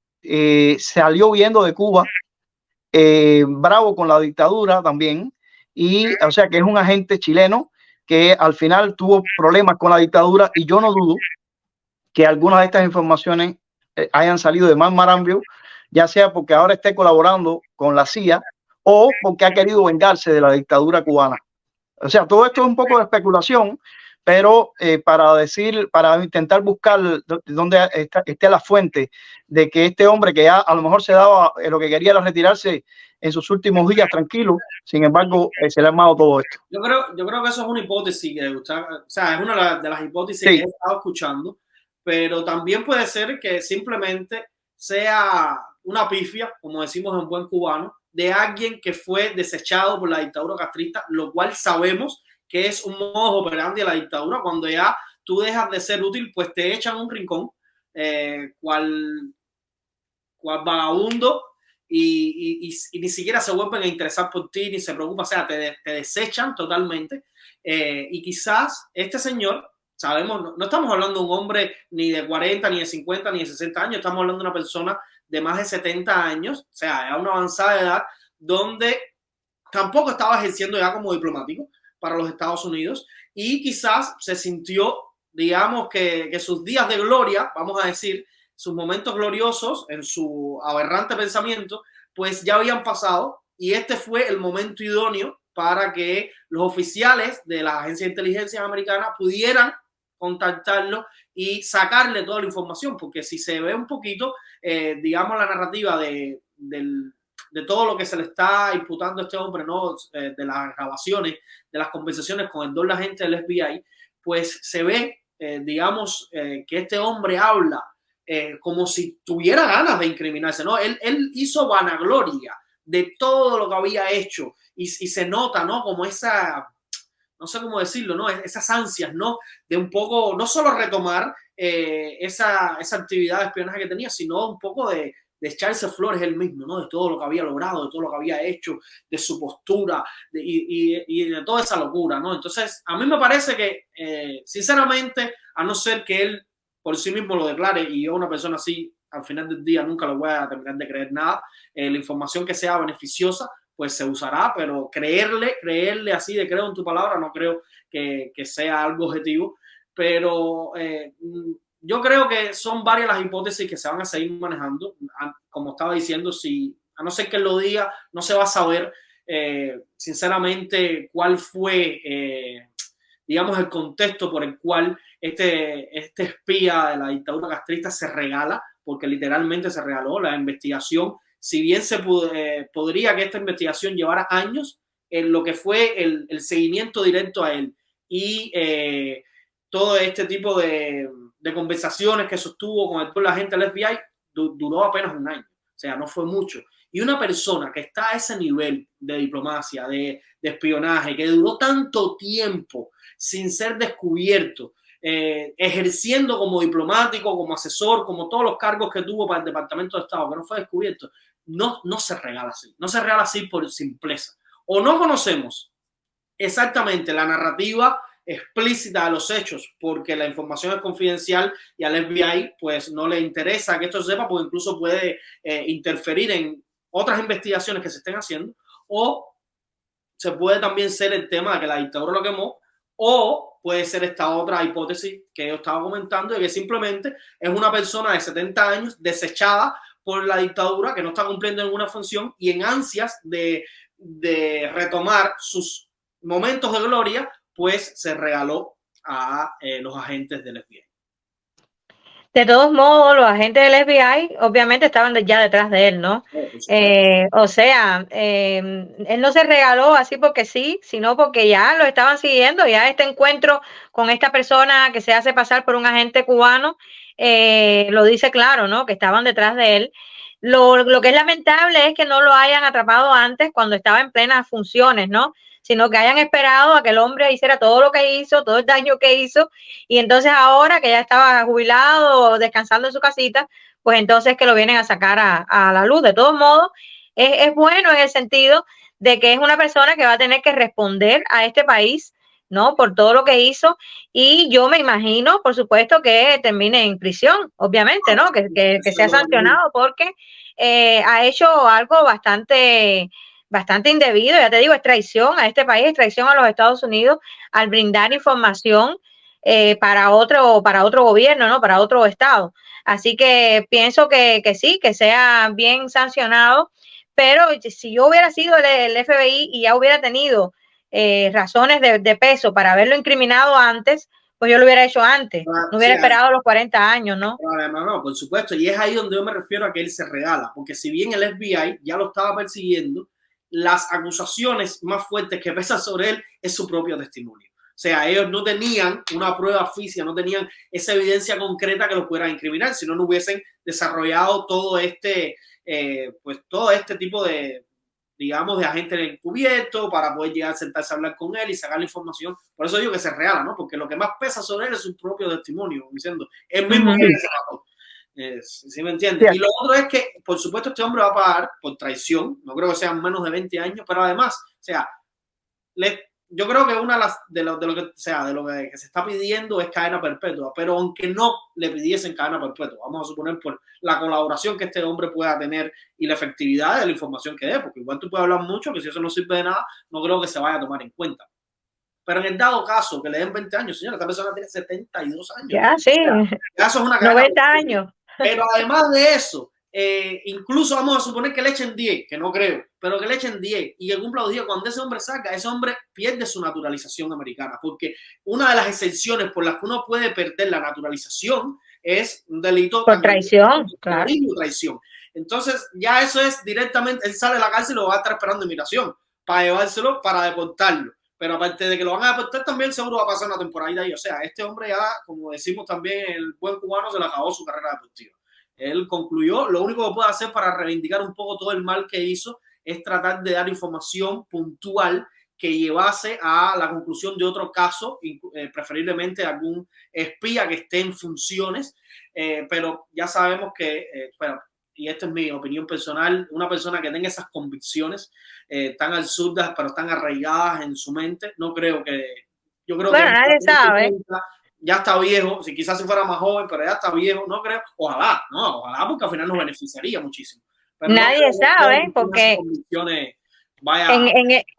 salió huyendo de Cuba, bravo con la dictadura también, y o sea que es un agente chileno que al final tuvo problemas con la dictadura, y yo no dudo que algunas de estas informaciones hayan salido de Marc Marambio, ya sea porque ahora esté colaborando con la CIA o porque ha querido vengarse de la dictadura cubana. O sea, todo esto es un poco de especulación, pero para intentar buscar dónde esté la fuente de que este hombre que ya a lo mejor se daba lo que quería era retirarse en sus últimos días tranquilo, sin embargo se le ha armado todo esto. Yo creo que eso es una hipótesis, o sea, es una de las hipótesis que he estado escuchando, pero también puede ser que simplemente sea una pifia, como decimos en buen cubano, de alguien que fue desechado por la dictadura castrista, lo cual sabemos que es un modo operandi de la dictadura. Cuando ya tú dejas de ser útil, pues te echan un rincón cual vagabundo, y ni siquiera se vuelven a interesar por ti, ni se preocupan, o sea, te desechan totalmente. Y quizás este señor, sabemos, no estamos hablando de un hombre ni de 40, ni de 50, ni de 60 años, estamos hablando de una persona de más de 70 años, o sea, a una avanzada edad, donde tampoco estaba ejerciendo ya como diplomático para los Estados Unidos, y quizás se sintió, digamos, que sus días de gloria, vamos a decir, sus momentos gloriosos en su aberrante pensamiento, pues ya habían pasado, y este fue el momento idóneo para que los oficiales de la Agencia de Inteligencia Americana pudieran contactarlo y sacarle toda la información, porque si se ve un poquito, digamos, la narrativa de todo lo que se le está imputando a este hombre, ¿no? De las grabaciones, de las conversaciones con el doble agente del FBI, pues se ve, digamos, que este hombre habla como si tuviera ganas de incriminarse, ¿no? Él hizo vanagloria de todo lo que había hecho, y se nota, ¿no? Como esa, no sé cómo decirlo, ¿no? Esas ansias, ¿no? De un poco, no solo retomar esa actividad de espionaje que tenía, sino un poco de echarse flores él mismo, ¿no? De todo lo que había logrado, de todo lo que había hecho, de su postura, y de toda esa locura, ¿no? Entonces, a mí me parece que, sinceramente, a no ser que él por sí mismo lo declare, y yo una persona así, al final del día nunca lo voy a terminar de creer nada, la información que sea beneficiosa, pues se usará, pero creerle así de creo en tu palabra, no creo que sea algo objetivo, pero yo creo que son varias las hipótesis que se van a seguir manejando. Como estaba diciendo, si a no ser que él lo diga, no se va a saber sinceramente cuál fue, digamos, el contexto por el cual este espía de la dictadura castrista se regala, porque literalmente se regaló la investigación. Si bien podría que esta investigación llevara años, en lo que fue el seguimiento directo a él y todo este tipo de conversaciones que sostuvo con la gente del FBI duró apenas un año, o sea, no fue mucho. Y una persona que está a ese nivel de diplomacia, de espionaje, que duró tanto tiempo sin ser descubierto, ejerciendo como diplomático, como asesor, como todos los cargos que tuvo para el Departamento de Estado, que no fue descubierto, no se regala así, no se regala así por simpleza. O no conocemos exactamente la narrativa explícita de los hechos, porque la información es confidencial y al FBI pues no le interesa que esto se sepa, porque incluso puede interferir en otras investigaciones que se estén haciendo, o se puede también ser el tema de que la dictadura lo quemó, o puede ser esta otra hipótesis que yo estaba comentando, de que simplemente es una persona de 70 años desechada por la dictadura, que no está cumpliendo ninguna función, y en ansias de retomar sus momentos de gloria, pues se regaló a los agentes del FBI. De todos modos, los agentes del FBI obviamente estaban ya detrás de él, ¿no? O sea, él no se regaló así porque sí, sino porque ya lo estaban siguiendo, ya este encuentro con esta persona que se hace pasar por un agente cubano, lo dice claro, ¿no? Que estaban detrás de él. Lo que es lamentable es que no lo hayan atrapado antes cuando estaba en plenas funciones, ¿no? Sino que hayan esperado a que el hombre hiciera todo lo que hizo, todo el daño que hizo, y entonces ahora que ya estaba jubilado, descansando en su casita, pues entonces que lo vienen a sacar a la luz. De todos modos, es bueno en el sentido de que es una persona que va a tener que responder a este país, ¿no? Por todo lo que hizo, y yo me imagino, por supuesto, que termine en prisión, obviamente, ¿no? Que sea sancionado porque ha hecho algo bastante indebido, ya te digo, es traición a este país, es traición a los Estados Unidos al brindar información para otro gobierno, ¿no? Para otro estado. Así que pienso que sí, que sea bien sancionado, pero si yo hubiera sido el FBI y ya hubiera tenido razones de peso para haberlo incriminado antes, pues yo lo hubiera hecho antes, no hubiera esperado los 40 años, ¿no? No, por supuesto, y es ahí donde yo me refiero a que él se regala, porque si bien el FBI ya lo estaba persiguiendo, las acusaciones más fuertes que pesan sobre él es su propio testimonio. O sea, ellos no tenían una prueba física, no tenían esa evidencia concreta que los pudieran incriminar, si no hubiesen desarrollado todo pues todo este tipo de, digamos, de agente encubierto para poder llegar a sentarse a hablar con él y sacar la información. Por eso digo que se regala, ¿no? Porque lo que más pesa sobre él es su propio testimonio, diciendo, él mismo que se mató. ¿Sí me entiendes? Sí. Y lo otro es que, por supuesto, este hombre va a pagar por traición. No creo que sean menos de 20 años, pero además, o sea, yo creo que una de lo que, o sea, de lo que se está pidiendo es cadena perpetua, pero aunque no le pidiesen cadena perpetua, vamos a suponer por la colaboración que este hombre pueda tener y la efectividad de la información que dé, porque igual tú puedes hablar mucho, que si eso no sirve de nada, no creo que se vaya a tomar en cuenta. Pero en el dado caso que le den 20 años, señora, esta persona tiene 72 años. Ya, sí. O sea, eso es una cadena 90 años. Pero además de eso, incluso vamos a suponer que le echen 10, que no creo, pero que le echen 10 y que cumpla los 10, cuando ese hombre salga, ese hombre pierde su naturalización americana, porque una de las excepciones por las que uno puede perder la naturalización es un delito por traición, claro. Traición. Entonces, ya eso es directamente, él sale de la cárcel y lo va a estar esperando inmigración para llevárselo, para deportarlo. Pero aparte de que lo van a deportar, también seguro va a pasar una temporada ahí. O sea, este hombre ya, como decimos también, el buen cubano se le acabó su carrera deportiva. Él concluyó, lo único que puede hacer para reivindicar un poco todo el mal que hizo es tratar de dar información puntual que llevase a la conclusión de otro caso, preferiblemente algún espía que esté en funciones, pero ya sabemos que, bueno, y esta es mi opinión personal, una persona que tenga esas convicciones tan absurdas, pero tan arraigadas en su mente, no creo que... Yo creo bueno, que nadie sabe. Ya está viejo, si quizás si fuera más joven, pero ya está viejo, no creo, ojalá, no, ojalá, porque al final nos beneficiaría muchísimo. Pero nadie no sabe, porque vaya...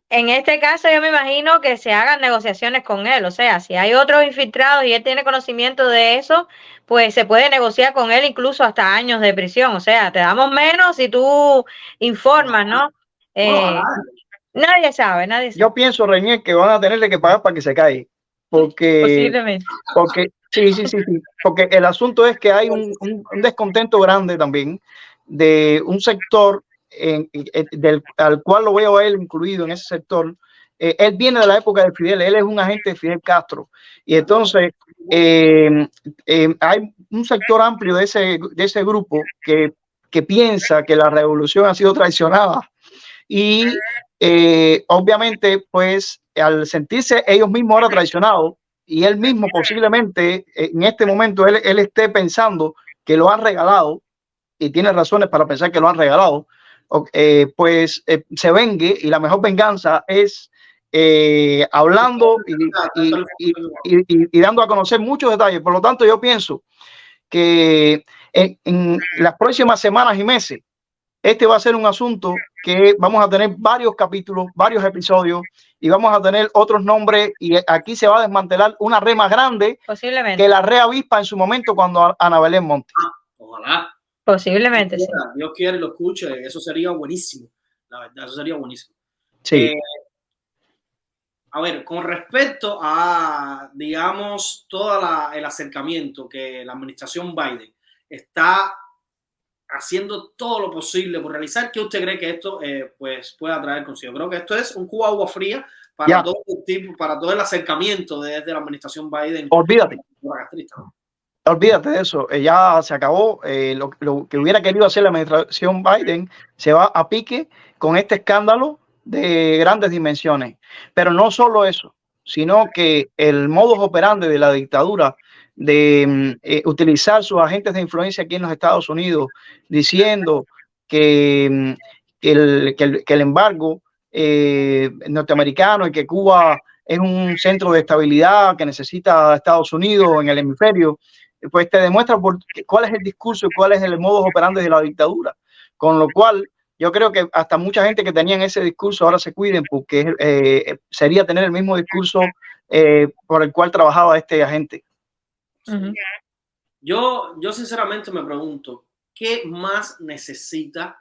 en este caso yo me imagino que se hagan negociaciones con él, o sea, si hay otros infiltrados y él tiene conocimiento de eso, pues se puede negociar con él incluso hasta años de prisión, o sea, te damos menos si tú informas, ¿no? Nadie sabe, nadie sabe. Yo pienso, Reinier, que van a tenerle que pagar para que se caiga, porque sí, porque el asunto es que hay un descontento grande también de un sector al cual lo veo a él incluido en ese sector. Él viene de la época de Fidel, él es un agente de Fidel Castro, y entonces hay un sector amplio de ese grupo que piensa que la revolución ha sido traicionada, y obviamente pues al sentirse ellos mismos ahora traicionados, y él mismo posiblemente en este momento él esté pensando que lo han regalado, y tiene razones para pensar que lo han regalado, pues se vengue, y la mejor venganza es hablando y dando a conocer muchos detalles. Por lo tanto, yo pienso que en las próximas semanas y meses este va a ser un asunto que vamos a tener varios capítulos, varios episodios, y vamos a tener otros nombres, y aquí se va a desmantelar una red más grande que la red avispa en su momento cuando Ana Belén monte. Ojalá. Posiblemente, sí. Dios quiere y lo escuche, eso sería buenísimo, la verdad, eso sería buenísimo. Sí. A ver, con respecto a, digamos, todo el acercamiento que la administración Biden está haciendo todo lo posible por realizar, ¿qué usted cree que esto pues pueda traer consigo? Creo que esto es un cubo de agua fría para todo el tipo, para todo el acercamiento desde la administración Biden. Olvídate. Olvídate de eso, ya se acabó. Lo que hubiera querido hacer la administración Biden se va a pique con este escándalo de grandes dimensiones. Pero no solo eso, sino que el modus operandi de la dictadura de utilizar sus agentes de influencia aquí en los Estados Unidos, diciendo que el embargo norteamericano y que Cuba es un centro de estabilidad que necesita Estados Unidos en el hemisferio, pues te demuestra cuál es el discurso y cuál es el modus operandi de la dictadura. Con lo cual, yo creo que hasta mucha gente que tenía ese discurso ahora se cuiden, porque sería tener el mismo discurso por el cual trabajaba este agente. Yo sinceramente me pregunto, ¿qué más necesita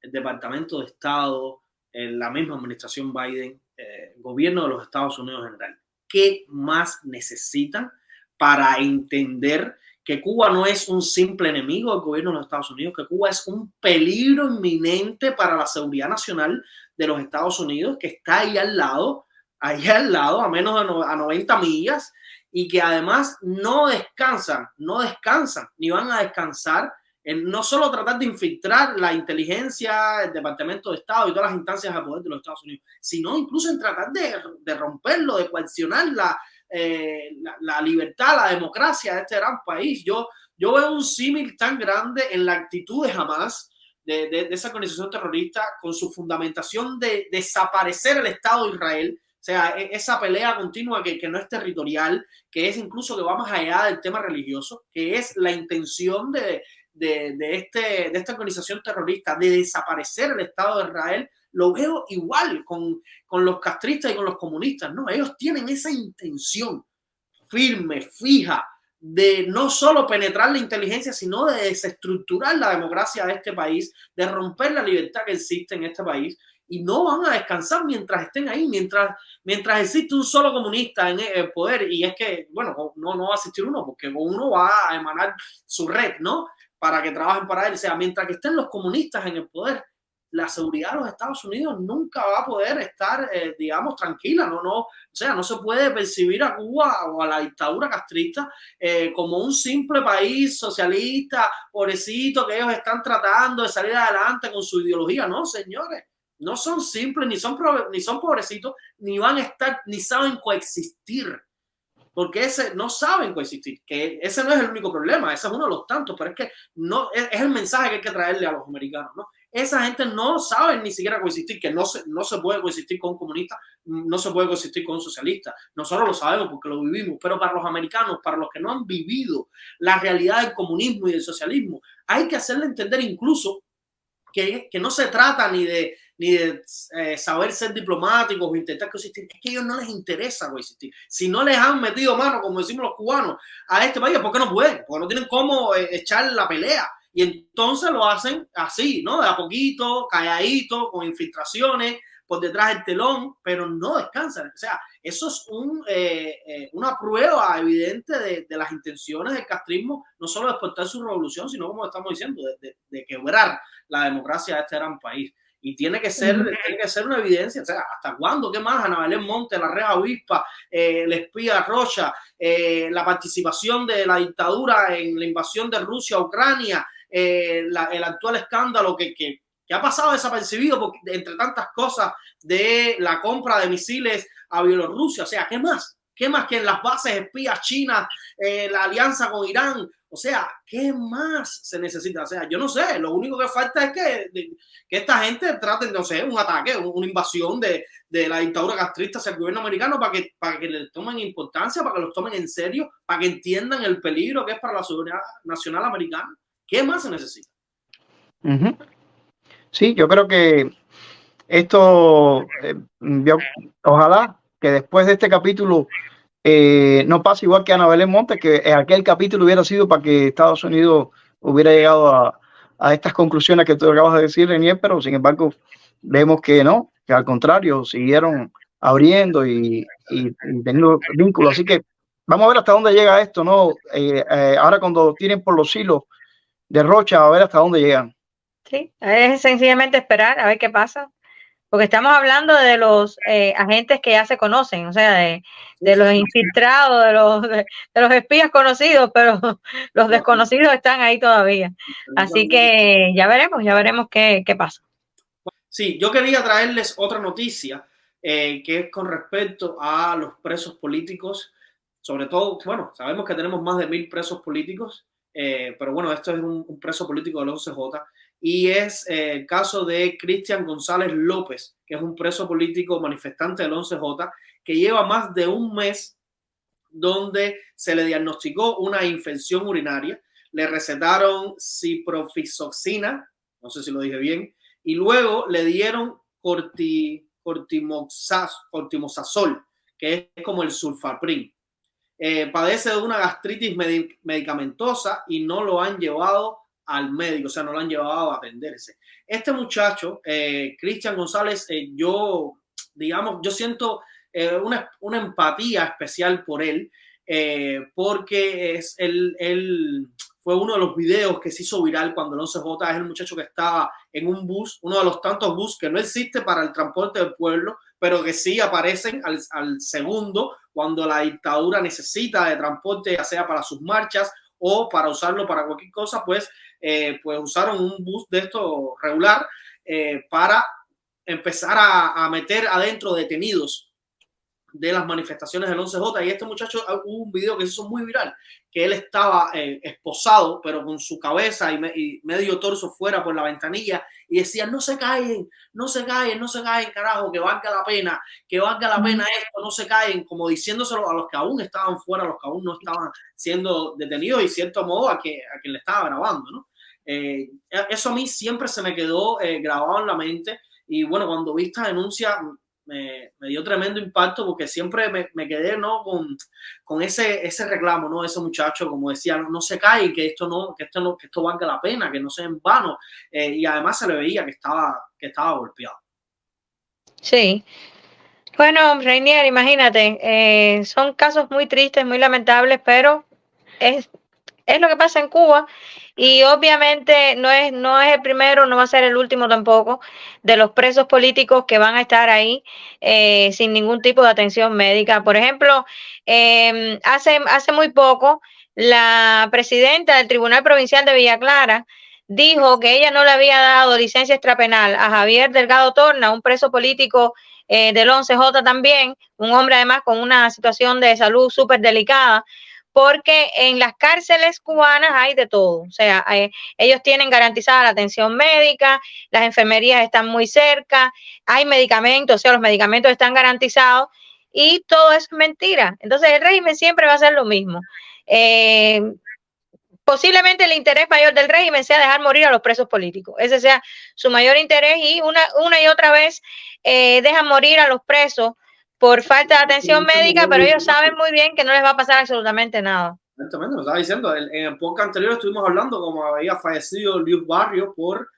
el Departamento de Estado, la misma administración Biden, el gobierno de los Estados Unidos en general? ¿Qué más necesitan para entender que Cuba no es un simple enemigo del gobierno de los Estados Unidos, que Cuba es un peligro inminente para la seguridad nacional de los Estados Unidos, que está ahí al lado, a menos de 90 millas, y que además no descansan, ni van a descansar en no solo tratar de infiltrar la inteligencia, el Departamento de Estado y todas las instancias de poder de los Estados Unidos, sino incluso en tratar de romperlo, de coaccionar la libertad, la democracia de este gran país. Yo yo veo un símil tan grande en la actitud de Hamas, de esa organización terrorista, con su fundamentación de desaparecer el Estado de Israel. O sea, esa pelea continua que no es territorial, que es incluso que va más allá del tema religioso, que es la intención de esta organización terrorista de desaparecer el Estado de Israel. Lo veo igual con los castristas y con los comunistas, ¿no? Ellos tienen esa intención firme, fija, de no solo penetrar la inteligencia, sino de desestructurar la democracia de este país, de romper la libertad que existe en este país, y no van a descansar mientras estén ahí, mientras existe un solo comunista en el poder. Y es que, bueno, no va a existir uno, porque uno va a emanar su red, ¿no? Para que trabajen para él. O sea, mientras que estén los comunistas en el poder, la seguridad de los Estados Unidos nunca va a poder estar, digamos, tranquila. O sea, no se puede percibir a Cuba o a la dictadura castrista como un simple país socialista, pobrecito, que ellos están tratando de salir adelante con su ideología. No, señores, no son simples, ni son pobrecitos, ni van a estar, ni saben coexistir. Porque no saben coexistir, que ese no es el único problema, ese es uno de los tantos, pero es que no es el mensaje que hay que traerle a los americanos, ¿no? Esa gente no sabe ni siquiera coexistir, que no se puede coexistir con un comunista, no se puede coexistir con un socialista. Nosotros lo sabemos porque lo vivimos, pero para los americanos, para los que no han vivido la realidad del comunismo y del socialismo, hay que hacerle entender incluso que no se trata ni de saber ser diplomáticos o intentar coexistir, es que a ellos no les interesa coexistir. Si no les han metido mano, como decimos los cubanos, a este país, ¿por qué no pueden? Porque no tienen cómo echar la pelea. Y entonces lo hacen así, ¿no? De a poquito, calladito, con infiltraciones, por detrás del telón, pero no descansan. O sea, eso es una prueba evidente de las intenciones del castrismo, no solo de exportar su revolución, sino, como estamos diciendo, de quebrar la democracia de este gran país. Y tiene que ser una evidencia. O sea, ¿hasta cuándo? ¿Qué más? Ana Belén Monte, la Reja Avispa, el espía Rocha, la participación de la dictadura en la invasión de Rusia a Ucrania, el actual escándalo que ha pasado desapercibido porque, entre tantas cosas, de la compra de misiles a Bielorrusia. O sea, ¿qué más? ¿Qué más que en las bases espías chinas, la alianza con Irán? O sea, ¿qué más se necesita? O sea, yo no sé, lo único que falta es que esta gente trate, no sé, un ataque, una invasión de la dictadura castrista hacia el gobierno americano para que les tomen importancia, para que los tomen en serio, para que entiendan el peligro que es para la seguridad nacional americana. ¿Qué más se necesita? Sí, yo creo que esto, ojalá que después de este capítulo no pase igual que Ana Belén Monte, que aquel capítulo hubiera sido para que Estados Unidos hubiera llegado a estas conclusiones que tú acabas de decir, Renier, pero sin embargo vemos que no, que al contrario, siguieron abriendo y teniendo vínculos. Así que vamos a ver hasta dónde llega esto, ¿no? Ahora cuando tienen por los hilos de Rocha, a ver hasta dónde llegan. Sí, es sencillamente esperar a ver qué pasa, porque estamos hablando de los agentes que ya se conocen, o sea, de los infiltrados, de los espías conocidos, pero los desconocidos están ahí todavía. Así que ya veremos qué pasa. Sí, yo quería traerles otra noticia que es con respecto a los presos políticos, sobre todo, bueno, sabemos que tenemos más de 1000 presos políticos, pero bueno, esto es un preso político del 11J, y es el caso de Cristian González López, que es un preso político manifestante del 11J, que lleva más de un mes donde se le diagnosticó una infección urinaria, le recetaron ciprofloxacina, no sé si lo dije bien, y luego le dieron cortimosazol, que es como el sulfaprim. Padece de una gastritis medicamentosa y no lo han llevado al médico, o sea, no lo han llevado a atenderse. Este muchacho, Cristian González, yo siento una empatía especial por él, porque él fue uno de los videos que se hizo viral cuando el 11J. Es el muchacho que estaba en un bus, uno de los tantos bus que no existe para el transporte del pueblo, pero que sí aparecen al segundo cuando la dictadura necesita de transporte, ya sea para sus marchas o para usarlo para cualquier cosa, pues usaron un bus de esto regular para empezar a meter adentro detenidos de las manifestaciones del 11J, y este muchacho, hubo un video que se hizo muy viral, que él estaba esposado, pero con su cabeza y medio torso fuera por la ventanilla, y decía, no se callen, no se callen, no se callen, carajo, que valga la pena esto, no se callen, como diciéndoselo a los que aún estaban fuera, a los que aún no estaban siendo detenidos, y cierto modo a quien le estaba grabando, ¿no? Eso a mí siempre se me quedó grabado en la mente, y bueno, cuando vi esta denuncia me dio tremendo impacto, porque siempre me quedé, ¿no?, con ese reclamo, ¿no?, ese muchacho, como decía, no se cae, que esto valga la pena, que no sea en vano, y además se le veía que estaba golpeado. Sí. Bueno, Reinier, imagínate, son casos muy tristes, muy lamentables, pero es lo que pasa en Cuba, y obviamente no es el primero, no va a ser el último tampoco, de los presos políticos que van a estar ahí sin ningún tipo de atención médica. Por ejemplo, hace muy poco, la presidenta del Tribunal Provincial de Villa Clara dijo que ella no le había dado licencia extrapenal a Javier Delgado Torna, un preso político del 11J también, un hombre además con una situación de salud súper delicada, porque en las cárceles cubanas hay de todo. O sea, ellos tienen garantizada la atención médica, las enfermerías están muy cerca, hay medicamentos, o sea, los medicamentos están garantizados, y todo eso es mentira. Entonces el régimen siempre va a hacer lo mismo. Posiblemente el interés mayor del régimen sea dejar morir a los presos políticos. Ese sea su mayor interés, y una y otra vez dejan morir a los presos por falta de atención médica, pero ellos saben muy bien que no les va a pasar absolutamente nada. Exactamente, lo estaba diciendo. En el podcast anterior estuvimos hablando como había fallecido Luis Barrios por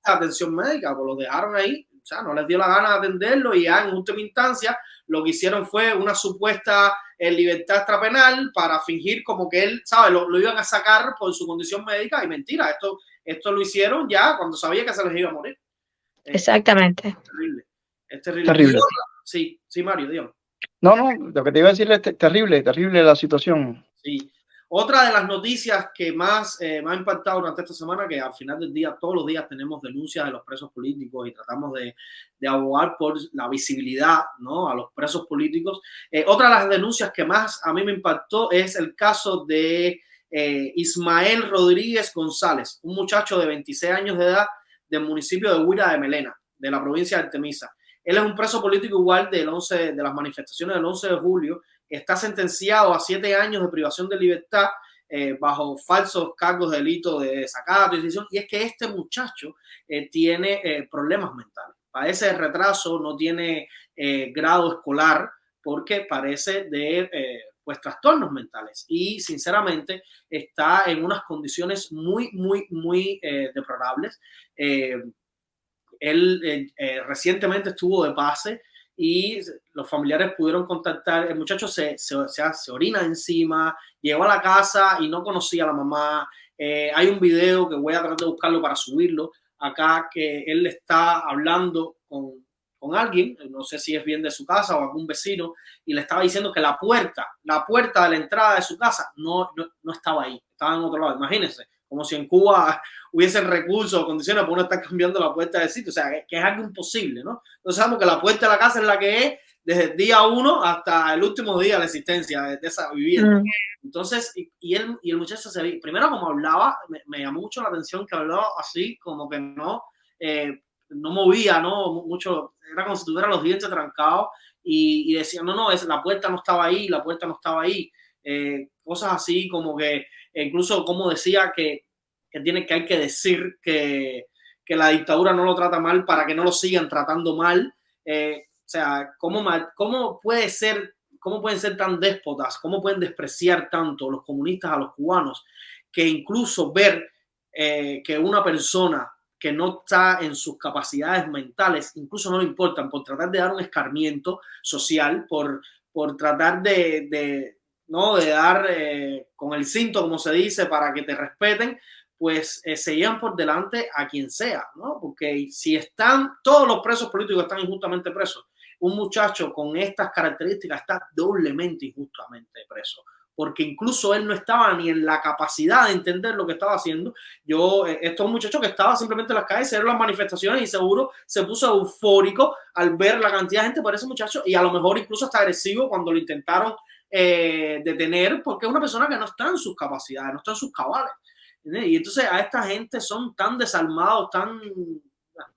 atención médica, pues lo dejaron ahí, o sea, no les dio la gana de atenderlo, y ya en última instancia lo que hicieron fue una supuesta libertad extrapenal para fingir como que él, ¿sabes? Lo iban a sacar por su condición médica, y mentira, esto lo hicieron ya cuando sabía que se les iba a morir. Exactamente. Es terrible. Es terrible. Terrible. Sí, Mario, dígame. No, lo que te iba a decir es terrible la situación. Sí. Otra de las noticias que más me ha impactado durante esta semana, que al final del día, todos los días tenemos denuncias de los presos políticos y tratamos de abogar por la visibilidad, ¿no?, a los presos políticos. Otra de las denuncias que más a mí me impactó es el caso de Ismael Rodríguez González, un muchacho de 26 años de edad del municipio de Huira de Melena, de la provincia de Artemisa. Él es un preso político igual de las manifestaciones del 11 de julio. Está sentenciado a 7 años de privación de libertad bajo falsos cargos de delito de desacato y decisión. Y es que este muchacho tiene problemas mentales. Padece retraso, no tiene grado escolar, porque padece de pues trastornos mentales. Y sinceramente está en unas condiciones muy, muy, muy deplorables. Él recientemente estuvo de pase, y los familiares pudieron contactar. El muchacho se orina encima, llegó a la casa y no conocía a la mamá. Hay un video que voy a tratar de buscarlo para subirlo acá, que él está hablando con alguien, no sé si es bien de su casa o algún vecino, y le estaba diciendo que la puerta de la entrada de su casa no estaba ahí, estaba en otro lado. Imagínense, como si en Cuba hubiesen recursos o condiciones para uno estar cambiando la puerta del sitio, o sea, que es algo imposible, ¿no? Entonces sabemos que la puerta de la casa es la que es desde el día 1 hasta el último día de la existencia de esa vivienda. Entonces, y el muchacho se ve, primero como hablaba, me llamó mucho la atención que hablaba así, como que no movía, ¿no? Mucho, era como si tuviera los dientes trancados, y decía, la puerta no estaba ahí, la puerta no estaba ahí. Cosas así, como que incluso como decía que hay que decir que la dictadura no lo trata mal para que no lo sigan tratando mal. O sea, ¿cómo pueden ser tan déspotas? ¿Cómo pueden despreciar tanto los comunistas a los cubanos? Que incluso ver que una persona que no está en sus capacidades mentales, incluso no le importan, por tratar de dar un escarmiento social, por tratar de dar con el cinto, como se dice, para que te respeten, pues se llevan por delante a quien sea, ¿no? Porque si todos los presos políticos están injustamente presos, un muchacho con estas características está doblemente injustamente preso, porque incluso él no estaba ni en la capacidad de entender lo que estaba haciendo. Estos muchachos que estaban simplemente en las calles, se dieron las manifestaciones y seguro se puso eufórico al ver la cantidad de gente para ese muchacho, y a lo mejor incluso hasta agresivo cuando lo intentaron detener, porque es una persona que no está en sus capacidades, no está en sus cabales. ¿Entiendes? Y entonces a esta gente son tan desalmados,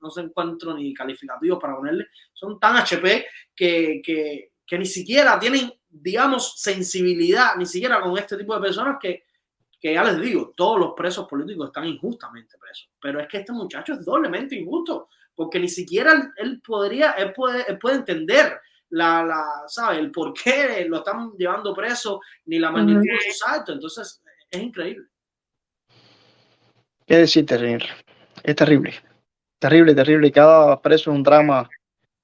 no se encuentro ni calificativos para ponerle, son tan HP que ni siquiera tienen, digamos, sensibilidad, ni siquiera con este tipo de personas que ya les digo, todos los presos políticos están injustamente presos, pero es que este muchacho es doblemente injusto, porque ni siquiera él puede entender ¿sabe? El por qué lo están llevando preso, ni la magnitud de sus actos. Entonces es increíble. ¿Qué decirte, señor? Es terrible, terrible, terrible. Cada preso es un drama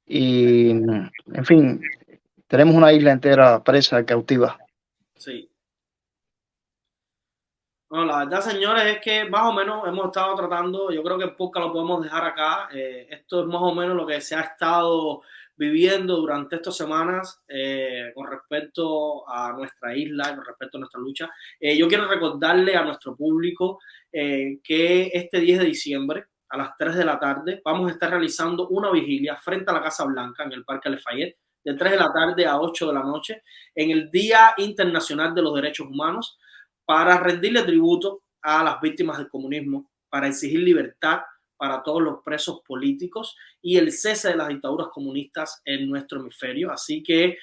y, en fin, tenemos una isla entera presa, cautiva. Sí. Bueno, la verdad, señores, es que más o menos hemos estado tratando, yo creo que poco lo podemos dejar acá. Esto es más o menos lo que se ha estado viviendo durante estas semanas con respecto a nuestra isla, con respecto a nuestra lucha. Yo quiero recordarle a nuestro público que este 10 de diciembre a las 3 de la tarde vamos a estar realizando una vigilia frente a la Casa Blanca en el Parque Lafayette, de 3 de la tarde a 8 de la noche, en el Día Internacional de los Derechos Humanos, para rendirle tributo a las víctimas del comunismo, para exigir libertad para todos los presos políticos y el cese de las dictaduras comunistas en nuestro hemisferio. Así que,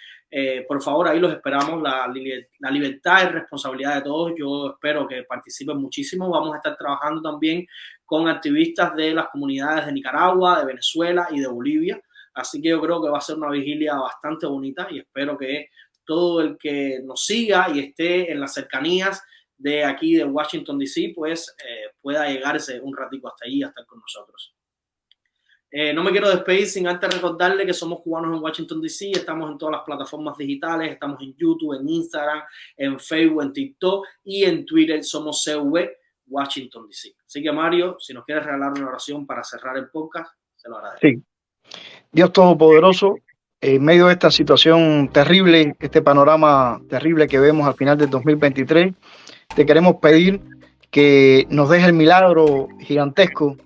por favor, ahí los esperamos. La libertad es responsabilidad de todos. Yo espero que participen muchísimo. Vamos a estar trabajando también con activistas de las comunidades de Nicaragua, de Venezuela y de Bolivia. Así que yo creo que va a ser una vigilia bastante bonita y espero que todo el que nos siga y esté en las cercanías de aquí de Washington DC, pues pueda llegarse un ratico hasta ahí, a estar con nosotros. No me quiero despedir sin antes recordarle que somos cubanos en Washington DC, estamos en todas las plataformas digitales, estamos en YouTube, en Instagram, en Facebook, en TikTok y en Twitter somos CV Washington DC. Así que Mario, si nos quieres regalar una oración para cerrar el podcast, se lo agradezco. Sí. Dios Todopoderoso, en medio de esta situación terrible, este panorama terrible que vemos al final del 2023, te queremos pedir que nos deje el milagro gigantesco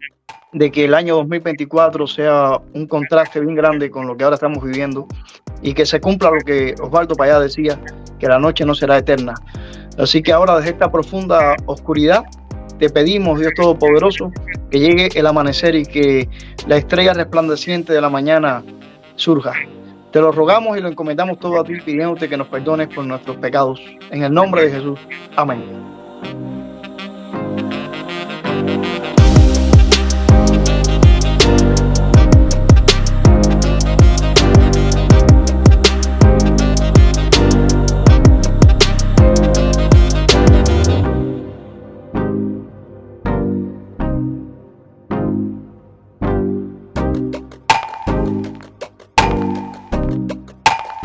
de que el año 2024 sea un contraste bien grande con lo que ahora estamos viviendo y que se cumpla lo que Osvaldo Payá decía, que la noche no será eterna. Así que ahora, desde esta profunda oscuridad, te pedimos, Dios Todopoderoso, que llegue el amanecer y que la estrella resplandeciente de la mañana surja. Te lo rogamos y lo encomendamos todo a ti, pidiéndote que nos perdones por nuestros pecados. En el nombre de Jesús. Amén.